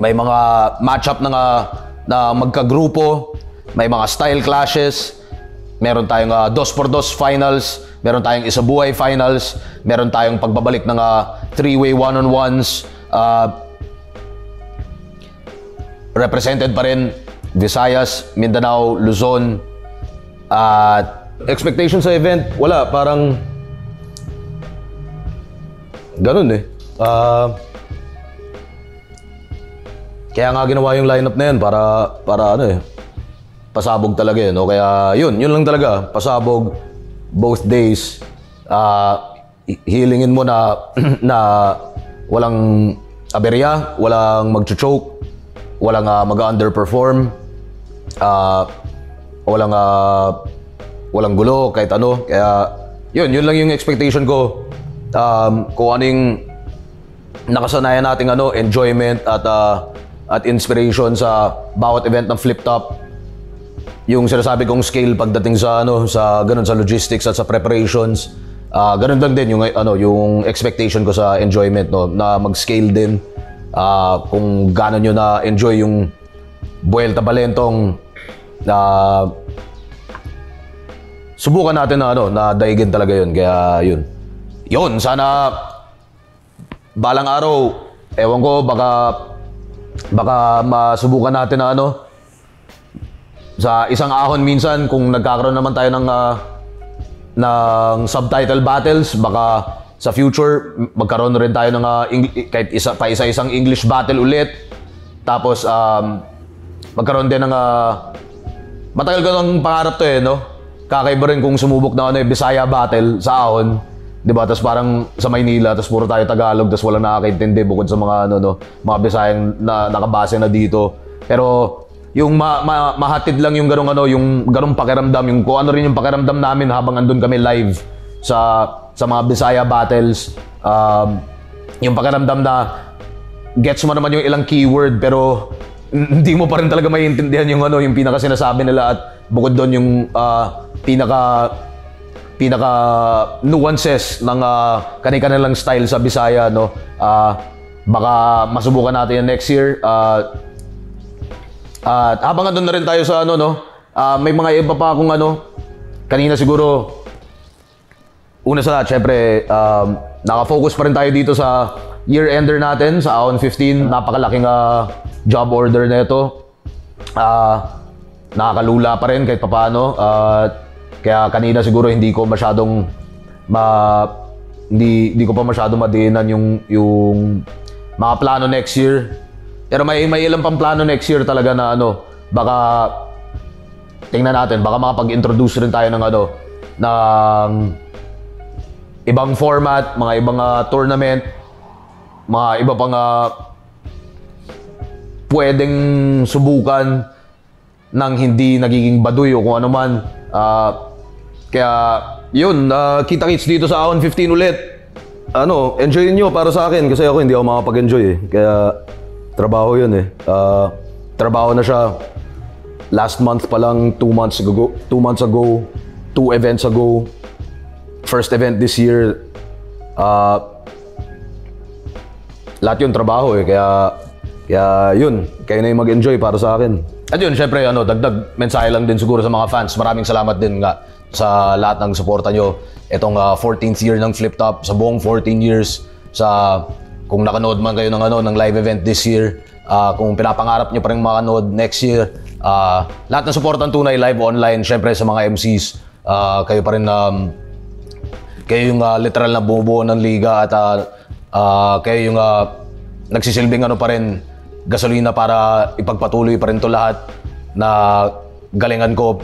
mga matchup na magkagrupo, may mga style clashes, meron tayong 2x2 finals, meron tayong Isabuhay finals, meron tayong pagbabalik ng 3-way one-on-ones. Represented pa rin Visayas, Mindanao, Luzon. Expectation sa event, wala, parang ganun kaya nga ginawa yung lineup na yan para pasabog talaga yun. O kaya yun lang talaga, pasabog both days. Healingin mo na walang aberya, walang mag-choke, walang mag-underperform, walang gulo, kahit ano. Kaya yun lang yung expectation ko. Kung ano yung nakasanayan nating enjoyment at inspiration sa bawat event ng Flip Top. Yung sinasabi kong scale pagdating sa sa logistics at sa preparations Ganun lang din yung yung expectation ko sa enjoyment, no, na mag-scale din. Kung gaano nyo na enjoy yung Vuelta Balentong, subukan natin na na daigin talaga yun. Kaya yun, sana balang araw, ewan ko, baka masubukan natin na sa isang ahon minsan kung nagkakaroon naman tayo ng subtitle battles, baka sa future magkaroon rin tayo ng kahit isa-isang English battle ulit. Tapos magkaroon din ng matagal ko ng pangarap to no. Kakaiba rin kung sumubok na Bisaya battle sa ahon, 'di ba? Tapos parang sa Maynila, tapos puro tayo Tagalog, tapos walang nakakaintindi bukod sa mga mga Bisayang na nakabase na dito. Pero yung mahatid lang yung ganung pakiramdam, yung kung ano rin yung pakiramdam namin habang andun kami live sa mga Bisaya battles. Yung pakiramdam na gets mo naman yung ilang keyword pero hindi mo pa rin talaga maiintindihan yung pinaka sinasabi nila, at bukod doon yung pinaka nuances ng kani-kanilang style sa Bisaya, no. Baka masubukan natin yan next year. At habang andun na rin tayo sa may mga iba pa akong kanina siguro, una sa lahat, syempre, naka-focus pa rin tayo dito sa year-ender natin, sa Ahon 15. Napakalaking job order na ito. Nakakalula pa rin kahit papaano. Kaya kanina siguro hindi ko masyadong hindi ko pa masyadong madiinan yung mga plano next year. Pero may ilang pang plano next year talaga na baka tingnan natin, baka makapag-introduce rin tayo ng ng ibang format, mga ibang tournament, mga iba pang pwedeng subukan ng hindi nagiging baduy o kung ano man. Kaya yun, kita-kits dito sa Ahon 15 ulit. Enjoyin nyo para sa akin, kasi ako hindi ako makapag-enjoy Kaya trabaho yun trabaho na siya. Last month pa lang, 2 months ago, 2 events ago. First event this year. Lahat yun trabaho Kaya yun, kayo na yung mag-enjoy para sa akin. At yun, syempre, dagdag mensahe lang din siguro sa mga fans. Maraming salamat din nga sa lahat ng suporta nyo. Itong 14th year ng Flip Top, sa buong 14 years, kung nakanood man kayo ng live event this year, kung pinapangarap nyo pa rin makanood next year, lahat ng suportang tunay live online, syempre sa mga MCs, kayo pa rin, kayo yung literal na bumubuo ng liga, at kayo yung nagsisilbing pa rin gasolina para ipagpatuloy pa rin to lahat na galingan ko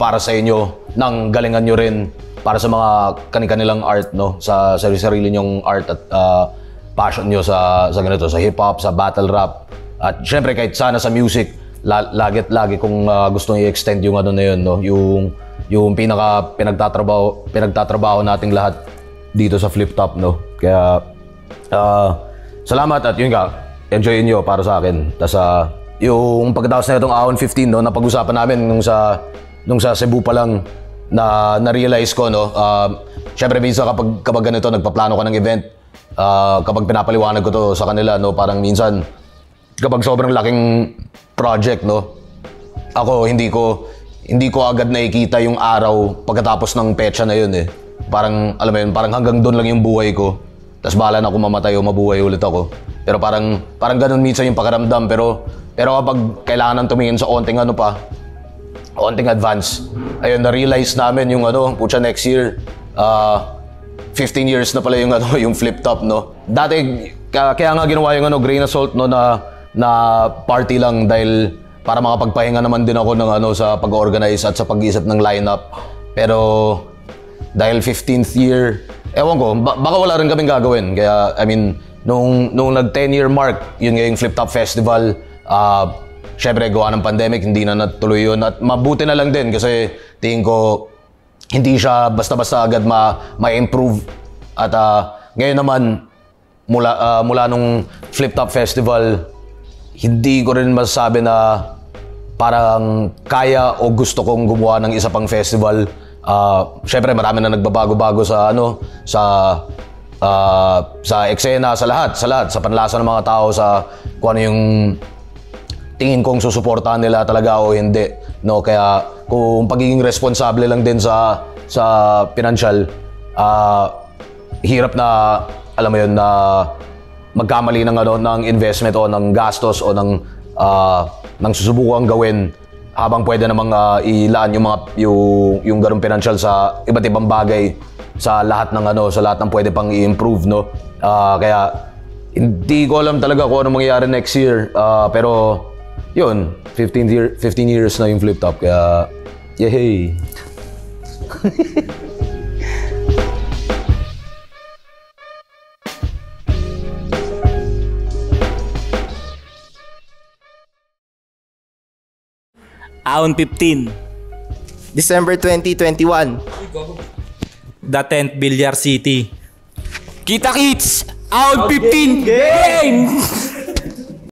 para sa inyo, nang galingan nyo rin para sa mga kanilang art, no, sa sarili nyong art at passion nyo sa ganito, sa hip-hop, sa battle rap. At syempre kahit sana sa music, lagi kung gusto nyo i-extend yung na yun, no, yung pinaka pinagtatrabaho nating lahat dito sa Flip Top, no. Kaya salamat, at yun nga, enjoyin nyo para sa akin. Tas yung pagkatapos na itong Ahon 15, no, napag-usapan namin nung sa Cebu pa lang, na-realize ko, no, syempre minsan kapag ganito nagpaplano ka ng event, kapag pinapaliwanag ko to sa kanila, no, parang minsan kapag sobrang laking project, no, ako hindi ko agad nakikita yung araw pagkatapos ng petsa na yun Parang alam mo yun, parang hanggang doon lang yung buhay ko. Tapos bahala na kung mamatay o mabuhay ulit ako. Pero parang ganun minsan yung pakiramdam. Pero kapag kailangan ng tumingin sa onting advance, ayun, na-realize namin yung pucha, next year, 15 years na pala yung yung Flip Top, no. Dati kaya nga ginawa yung grain of salt, no, na party lang, dahil para makapagpahinga naman din ako ng sa pag-organize at sa pag-iisip ng lineup. Pero dahil 15th year, ewan ko, baka wala rin kaming gagawin. Kaya I mean, nung nag 10-year mark, yun nga yung Flip Top Festival, syempre gawa ng pandemic, hindi na natuloy yun. At mabuti na lang din kasi tingin ko hindi siya basta-basta agad ma-improve. At ngayon naman, mula nung Flip Top Festival, hindi ko rin masasabi na parang kaya o gusto kong gumawa ng isa pang festival Syempre marami na nagbabago-bago sa sa eksena, sa lahat, sa panlasa ng mga tao, sa kung ano yung tingin kong susuportahan nila talaga o hindi, no? Kaya kung pagiging responsable lang din sa financial, hirap na, alam mo yun, na magkamali ng investment o ng gastos o ng susubukang gawin habang pwede namang ilaan yung ganung financial sa iba't ibang bagay, sa lahat ng pwede pang i-improve, no? Kaya hindi ko alam talaga kung ano mangyayari next year, pero yun, 15 years na yung Flip Top, kaya yay! Aon 15. December 2021. The 10th Billiard City. Kita Kits! Out 15 game!